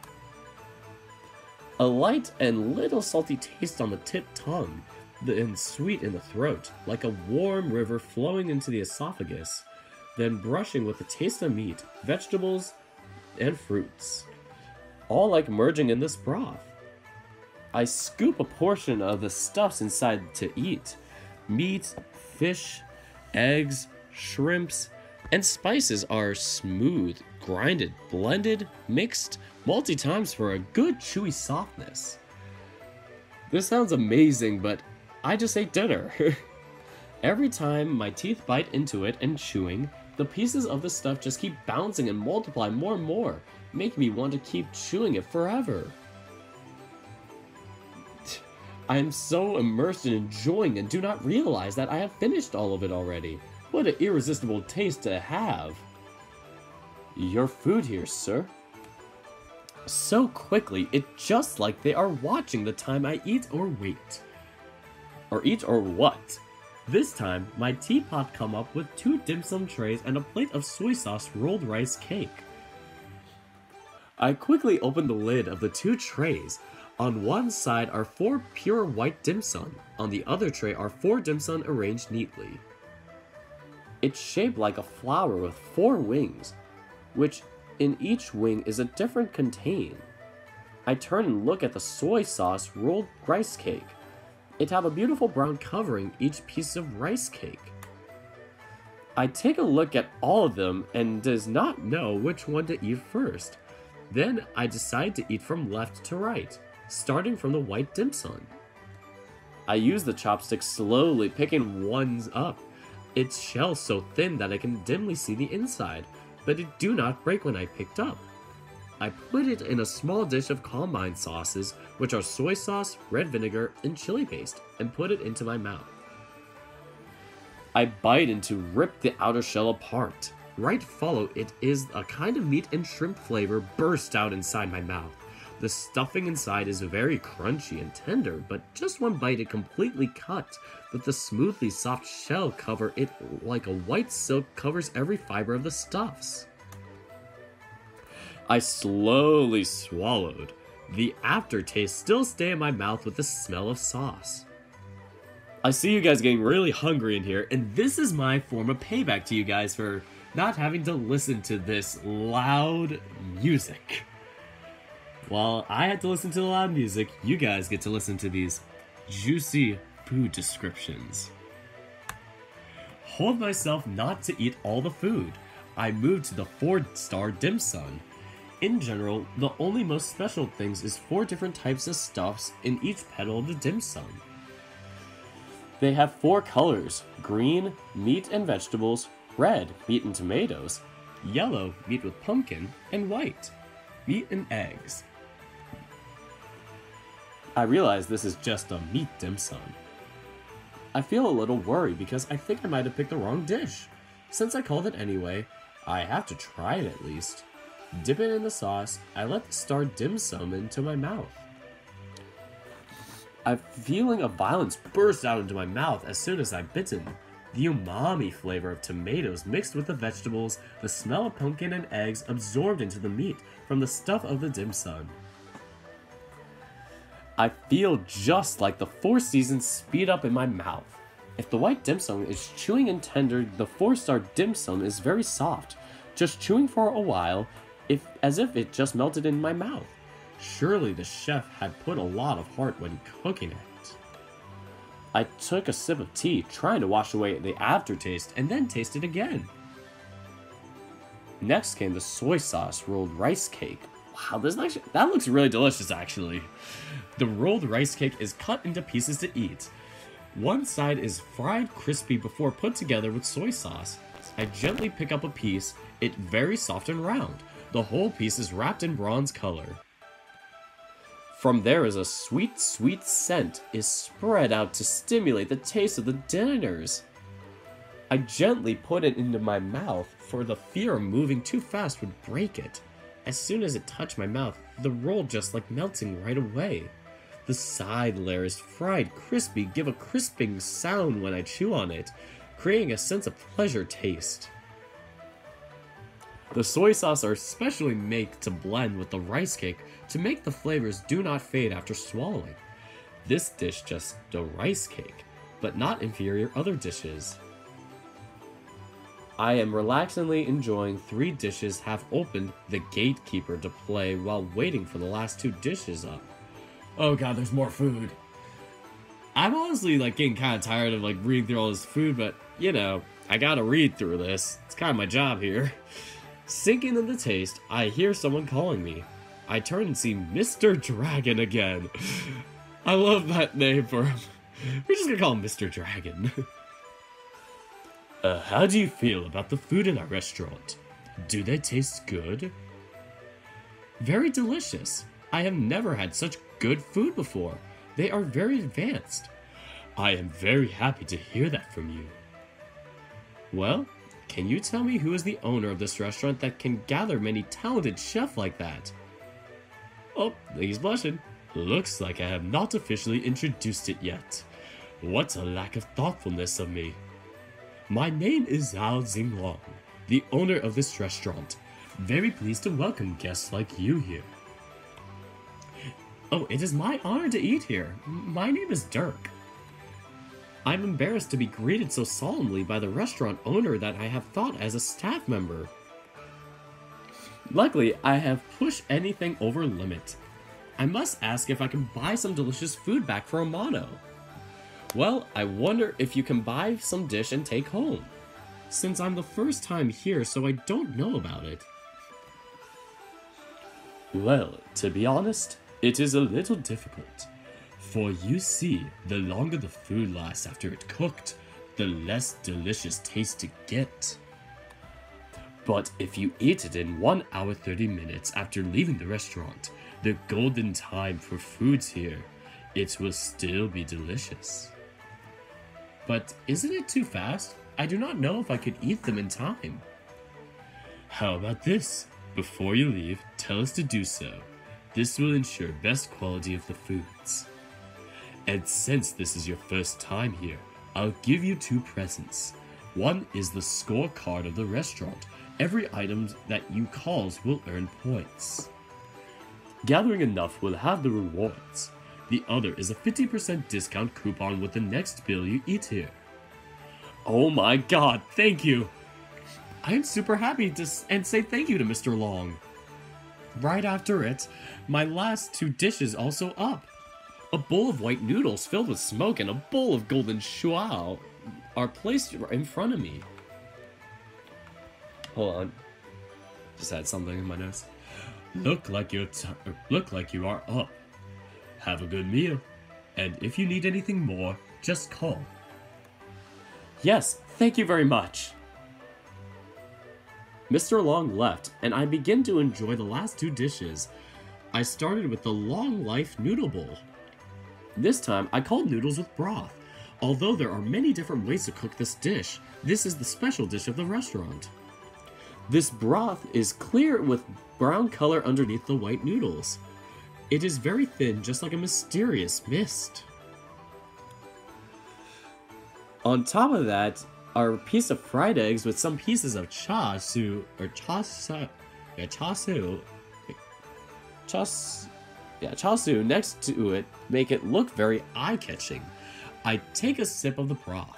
A: A light and little salty taste on the tip tongue, and sweet in the throat, like a warm river flowing into the esophagus, then brushing with the taste of meat, vegetables, and fruits, all like merging in this broth. I scoop a portion of the stuffs inside to eat. Meat, fish, eggs, shrimps, and spices are smooth, grinded, blended, mixed multi-times for a good chewy softness. This sounds amazing, but I just ate dinner. Every time my teeth bite into it and chewing, the pieces of the stuff just keep bouncing and multiply more and more, making me want to keep chewing it forever. I am so immersed in enjoying and do not realize that I have finished all of it already. What an irresistible taste to have. Your food here, sir. So quickly, it's just like they are watching the time I eat or wait. Or eat or what? This time, my teapot come up with 2 dim sum trays and a plate of soy sauce rolled rice cake. I quickly open the lid of the 2 trays. On one side are 4 pure white dim sum. On the other tray are 4 dim sum arranged neatly. It's shaped like a flower with 4 wings, which in each wing is a different contain. I turn and look at the soy sauce rolled rice cake. It have a beautiful brown covering each piece of rice cake. I take a look at all of them and does not know which one to eat first. Then I decide to eat from left to right, starting from the white dim sum. I use the chopsticks slowly, picking ones up. Its shell so thin that I can dimly see the inside, but it do not break when I picked up. I put it in a small dish of combined sauces, which are soy sauce, red vinegar, and chili paste, and put it into my mouth. I bite and to rip the outer shell apart. Right follow it is a kind of meat and shrimp flavor burst out inside my mouth. The stuffing inside is very crunchy and tender, but just one bite it completely cut, but the smoothly soft shell cover it like a white silk covers every fiber of the stuffs. I slowly swallowed. The aftertaste still stay in my mouth with the smell of sauce. I see you guys getting really hungry in here, and this is my form of payback to you guys for not having to listen to this loud music. While I had to listen to the loud music, you guys get to listen to these juicy food descriptions. Hold myself not to eat all the food. I moved to the 4-star dim sum. In general, the only most special things is 4 different types of stuffs in each petal of the dim sum. They have 4 colors: green, meat and vegetables; red, meat and tomatoes; yellow, meat with pumpkin; and white, meat and eggs. I realize this is just a meat dim sum. I feel a little worried because I think I might have picked the wrong dish. Since I called it anyway, I have to try it at least. Dip it in the sauce, I let the star dim sum into my mouth. A feeling of violence burst out into my mouth as soon as I bitten. The umami flavor of tomatoes mixed with the vegetables, the smell of pumpkin and eggs absorbed into the meat from the stuff of the dim sum. I feel just like the 4 seasons speed up in my mouth. If the white dim sum is chewing and tender, the 4-star dim sum is very soft, just chewing for a while, as if it just melted in my mouth. Surely the chef had put a lot of heart when cooking it. I took a sip of tea, trying to wash away the aftertaste, and then tasted again. Next came the soy sauce rolled rice cake. Wow, that looks really delicious, actually. The rolled rice cake is cut into pieces to eat. One side is fried crispy before put together with soy sauce. I gently pick up a piece, it very soft and round. The whole piece is wrapped in bronze color. From there is a sweet, sweet scent is spread out to stimulate the taste of the diners. I gently put it into my mouth, for the fear of moving too fast would break it. As soon as it touched my mouth, the roll just like melting right away. The side layers, fried crispy, give a crisping sound when I chew on it, creating a sense of pleasure taste. The soy sauce are specially made to blend with the rice cake to make the flavors do not fade after swallowing. This dish just the rice cake, but not inferior other dishes. I am relaxingly enjoying 3 dishes half opened, the gatekeeper to play while waiting for the last 2 dishes up. Oh god, there's more food. I'm honestly getting kind of tired of reading through all this food, but you know, I gotta read through this. It's kind of my job here. Sinking in the taste, I hear someone calling me. I turn and see Mr. Dragon again. I love that name for him. We're just gonna call him Mr. Dragon. How do you feel about the food in our restaurant? Do they taste good? Very delicious. I have never had such good food before. They are very advanced. I am very happy to hear that from you. Well, can you tell me who is the owner of this restaurant that can gather many talented chefs like that? Oh, he's blushing. Looks like I have not officially introduced it yet. What a lack of thoughtfulness of me. My name is Zhao Xinglong, the owner of this restaurant. Very pleased to welcome guests like you here. Oh, it is my honor to eat here. My name is Dirk. I'm embarrassed to be greeted so solemnly by the restaurant owner that I have thought as a staff member. Luckily, I have pushed anything over limit. I must ask if I can buy some delicious food back for Amano. Well, I wonder if you can buy some dish and take home, since I'm the first time here, so I don't know about it. Well, to be honest, it is a little difficult. For you see, the longer the food lasts after it's cooked, the less delicious taste it gets. But if you eat it in 1 hour 30 minutes after leaving the restaurant, the golden time for foods here, it will still be delicious. But isn't it too fast? I do not know if I could eat them in time. How about this? Before you leave, tell us to do so. This will ensure best quality of the foods. And since this is your first time here, I'll give you 2 presents. One is the scorecard of the restaurant. Every item that you calls will earn points. Gathering enough will have the rewards. The other is a 50% discount coupon with the next bill you eat here. Oh my god, thank you! I am super happy to say thank you to Mr. Long. Right after it, my last 2 dishes also up. A bowl of white noodles filled with smoke and a bowl of golden shuao are placed in front of me. Hold on. Just had something in my nose. Look like you are up. Have a good meal. And if you need anything more, just call. Yes, thank you very much. Mr. Long left, and I begin to enjoy the last 2 dishes. I started with the Long Life Noodle Bowl. This time, I called noodles with broth. Although there are many different ways to cook this dish, this is the special dish of the restaurant. This broth is clear with brown color underneath the white noodles. It is very thin, just like a mysterious mist. On top of that are a piece of fried eggs with some pieces of chashu next to it, make it look very eye-catching. I take a sip of the broth.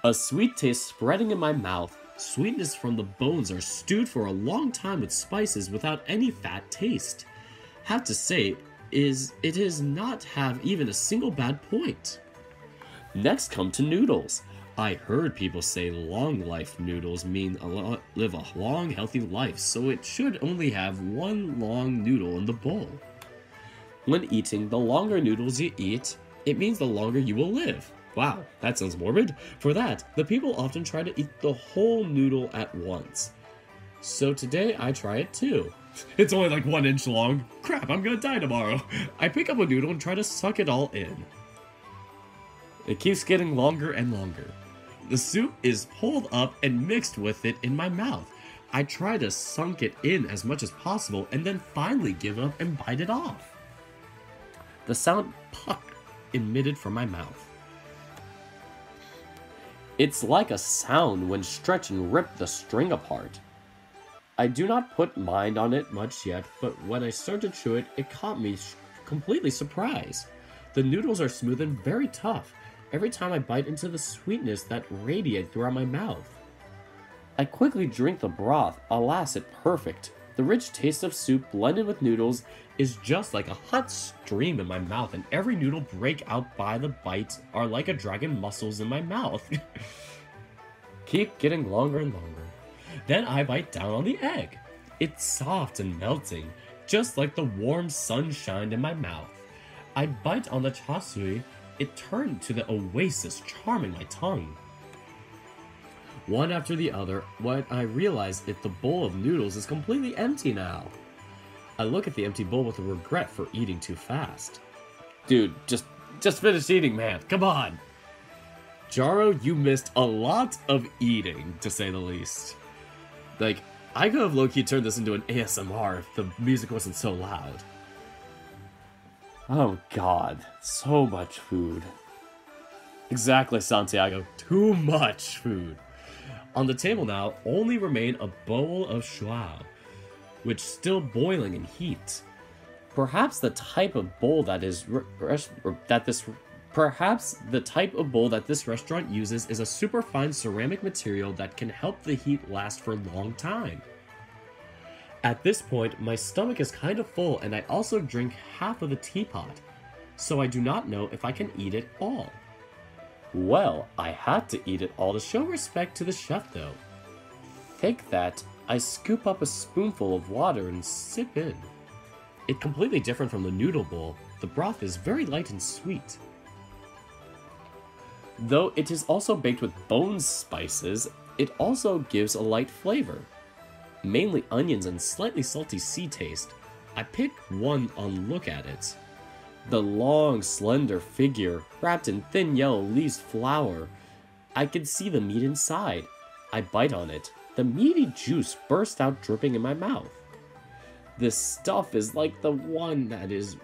A: A sweet taste spreading in my mouth. Sweetness from the bones are stewed for a long time with spices without any fat taste. Have to say, it does not have even a single bad point. Next come to noodles. I heard people say long life noodles mean live a long healthy life, so it should only have one long noodle in the bowl. When eating, the longer noodles you eat, it means the longer you will live. Wow, that sounds morbid. For that, the people often try to eat the whole noodle at once. So today I try it too. It's only like 1 inch long. Crap, I'm gonna die tomorrow. I pick up a noodle and try to suck it all in. It keeps getting longer and longer. The soup is pulled up and mixed with it in my mouth. I try to sunk it in as much as possible and then finally give up and bite it off. The sound puck emitted from my mouth. It's like a sound when stretch and rip the string apart. I do not put mind on it much yet, but when I started to chew it, it caught me completely surprised. The noodles are smooth and very tough. Every time I bite into the sweetness that radiates throughout my mouth. I quickly drink the broth. Alas, it's perfect. The rich taste of soup blended with noodles is just like a hot stream in my mouth, and every noodle break out by the bite are like a dragon muscles in my mouth. Keep getting longer and longer. Then I bite down on the egg. It's soft and melting, just like the warm sunshine in my mouth. I bite on the chop suey. It turned to the oasis, charming my tongue. One after the other, what I realize is the bowl of noodles is completely empty now. I look at the empty bowl with a regret for eating too fast. Dude, just finish eating, man. Come on. Jaro, you missed a lot of eating, to say the least. Like, I could have low-key turned this into an ASMR if the music wasn't so loud. Oh god, so much food. Exactly, Santiago, too much food. On the table now only remain a bowl of shuao, which is still boiling in heat. Perhaps the type of bowl that this restaurant uses is a superfine ceramic material that can help the heat last for a long time. At this point, my stomach is kind of full and I also drink half of the teapot, so I do not know if I can eat it all. Well, I had to eat it all to show respect to the chef though. Take that, I scoop up a spoonful of water and sip in. It's completely different from the noodle bowl. The broth is very light and sweet. Though it is also baked with bone spices, it also gives a light flavor. Mainly onions and slightly salty sea taste. I pick one on look at it. The long, slender figure, wrapped in thin yellow leaves flour. I can see the meat inside. I bite on it. The meaty juice bursts out dripping in my mouth. This stuff is like the one that is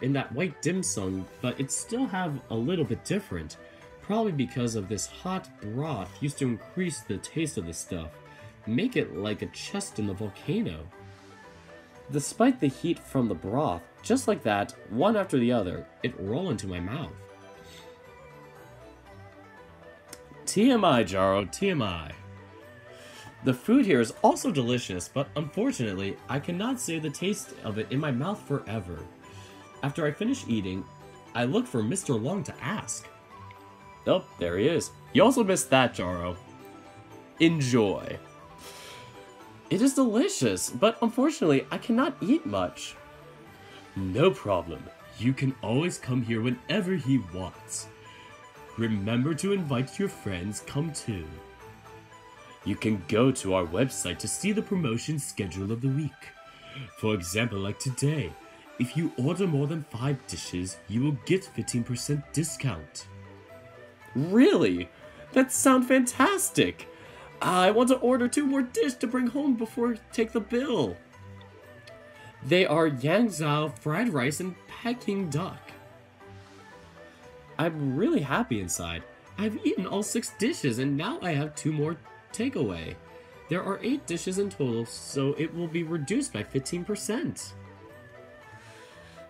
A: in that white dim sum, but it still have a little bit different. Probably because of this hot broth used to increase the taste of the stuff. Make it like a chest in the volcano. Despite the heat from the broth, just like that, one after the other, it roll into my mouth. TMI, Jaro, TMI. The food here is also delicious, but unfortunately, I cannot save the taste of it in my mouth forever. After I finish eating, I look for Mr. Long to ask. Oh, there he is. You also missed that, Jaro. Enjoy. It is delicious, but unfortunately, I cannot eat much. No problem. You can always come here whenever he wants. Remember to invite your friends, come too. You can go to our website to see the promotion schedule of the week. For example, like today, if you order more than 5 dishes, you will get 15% discount. Really? That sounds fantastic! I want to order 2 more dishes to bring home before I take the bill. They are Yangzhou fried rice and Peking duck. I'm really happy inside. I've eaten all 6 dishes and now I have 2 more takeaway. There are 8 dishes in total, so it will be reduced by 15%.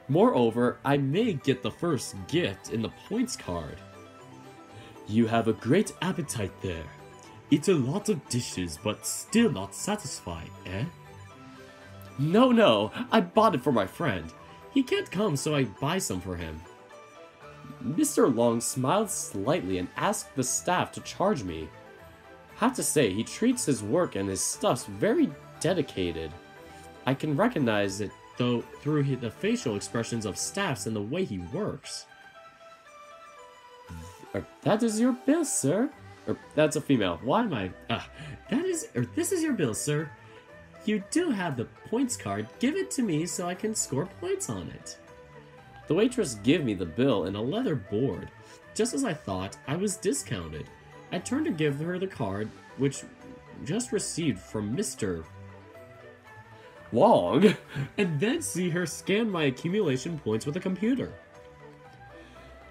A: Moreover, I may get the first gift in the points card. You have a great appetite there. Eat a lot of dishes, but still not satisfied, eh? No, I bought it for my friend. He can't come, so I buy some for him. Mr. Long smiled slightly and asked the staff to charge me. Have to say, he treats his work and his stuffs very dedicated. I can recognize it, though, through the facial expressions of staffs and the way he works. That is your bill, sir. That's a female. Why am I... this is your bill, sir. You do have the points card. Give it to me so I can score points on it. The waitress gave me the bill and a leather board. Just as I thought, I was discounted. I turned to give her the card, which just received from Mr. Long, and then see her scan my accumulation points with a computer.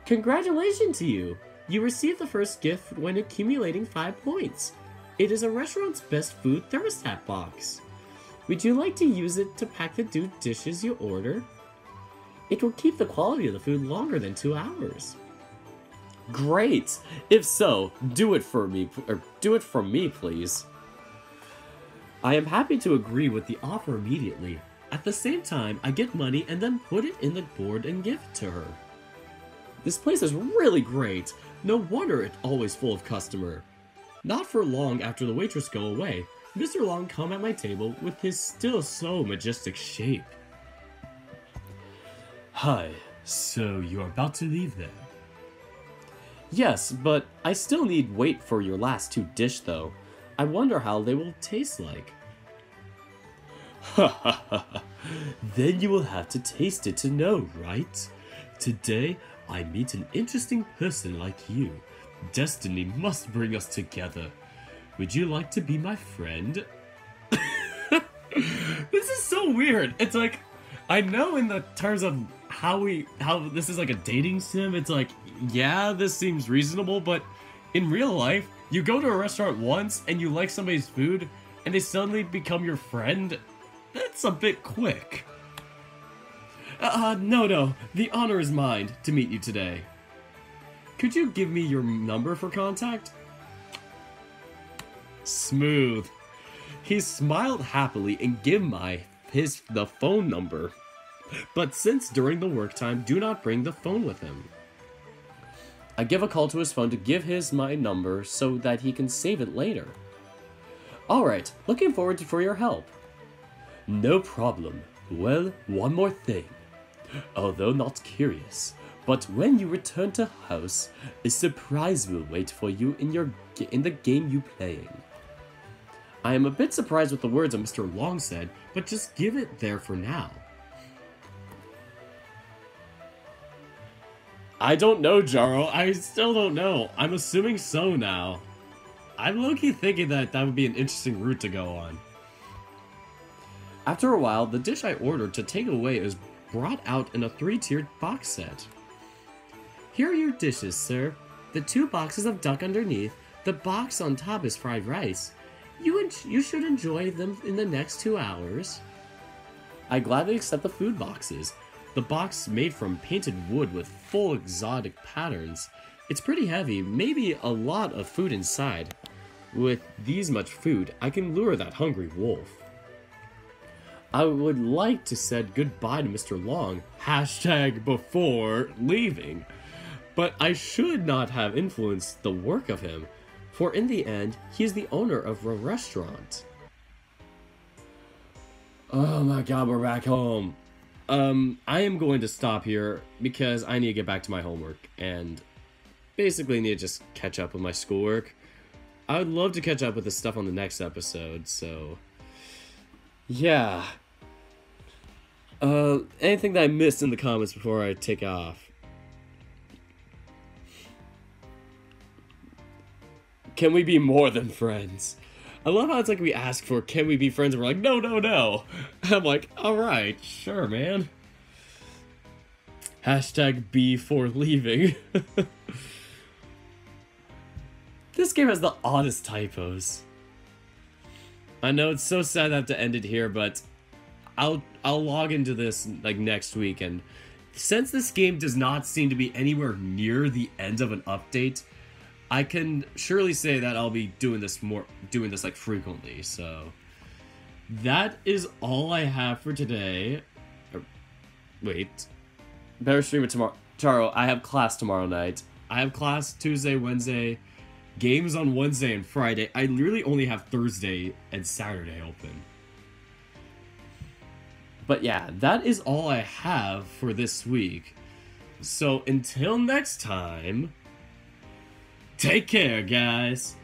A: Congratulations to you! You received the first gift when accumulating 5 points. It is a restaurant's best food thermostat box. Would you like to use it to pack the dishes you order? It will keep the quality of the food longer than 2 hours. Great! If so, do it for me, please. I am happy to agree with the offer immediately. At the same time, I get money and then put it in the board and give it to her. This place is really great. No wonder it's always full of customer. Not for long after the waitress go away, Mr. Long come at my table with his still so majestic shape. Hi, so you're about to leave then? Yes, but I still need wait for your last 2 dish though. I wonder how they will taste like. Ha ha ha. Then you will have to taste it to know, right? Today, I meet an interesting person like you. Destiny must bring us together. Would you like to be my friend? This is so weird. It's like, I know in the terms of how this is like a dating sim, it's like, yeah, this seems reasonable, but in real life, you go to a restaurant once and you like somebody's food and they suddenly become your friend? That's a bit quick. No, the honor is mine to meet you today. Could you give me your number for contact? Smooth. He smiled happily and gave the phone number. But since during the work time, do not bring the phone with him. I give a call to his phone to give my number so that he can save it later. Alright, looking forward for your help. No problem. Well, one more thing. Although not curious, but when you return to house, a surprise will wait for you in the game you playing. I am a bit surprised with the words that Mr. Long said, but just give it there for now. I don't know, Jaro. I still don't know. I'm assuming so now. I'm low-key thinking that would be an interesting route to go on. After a while, the dish I ordered to take away is brought out in a 3-tiered box set. Here are your dishes, sir. The 2 boxes of duck underneath, the box on top is fried rice. You should enjoy them in the next 2 hours. I gladly accept the food boxes. The box made from painted wood with full exotic patterns. It's pretty heavy, maybe a lot of food inside. With these much food, I can lure that hungry wolf. I would like to say goodbye to Mr. Long, #before leaving. But I should not have influenced the work of him, for in the end, he is the owner of a restaurant. Oh my god, we're back home. I am going to stop here because I need to get back to my homework and basically need to just catch up with my schoolwork. I would love to catch up with the stuff on the next episode, so yeah. Anything that I missed in the comments before I take off? Can we be more than friends? I love how it's like we ask for, can we be friends? And we're like, no, no, no. I'm like, alright, sure, man. #before leaving. This game has the oddest typos. I know it's so sad I have to end it here, but I'll log into this like next week, and since this game does not seem to be anywhere near the end of an update, I can surely say that I'll be doing this like frequently. So that is all I have for today. Wait, better stream it tomorrow. Charo, I have class tomorrow night. I have class Tuesday, Wednesday, games on Wednesday and Friday. I literally only have Thursday and Saturday open. But yeah, that is all I have for this week. So until next time, take care, guys.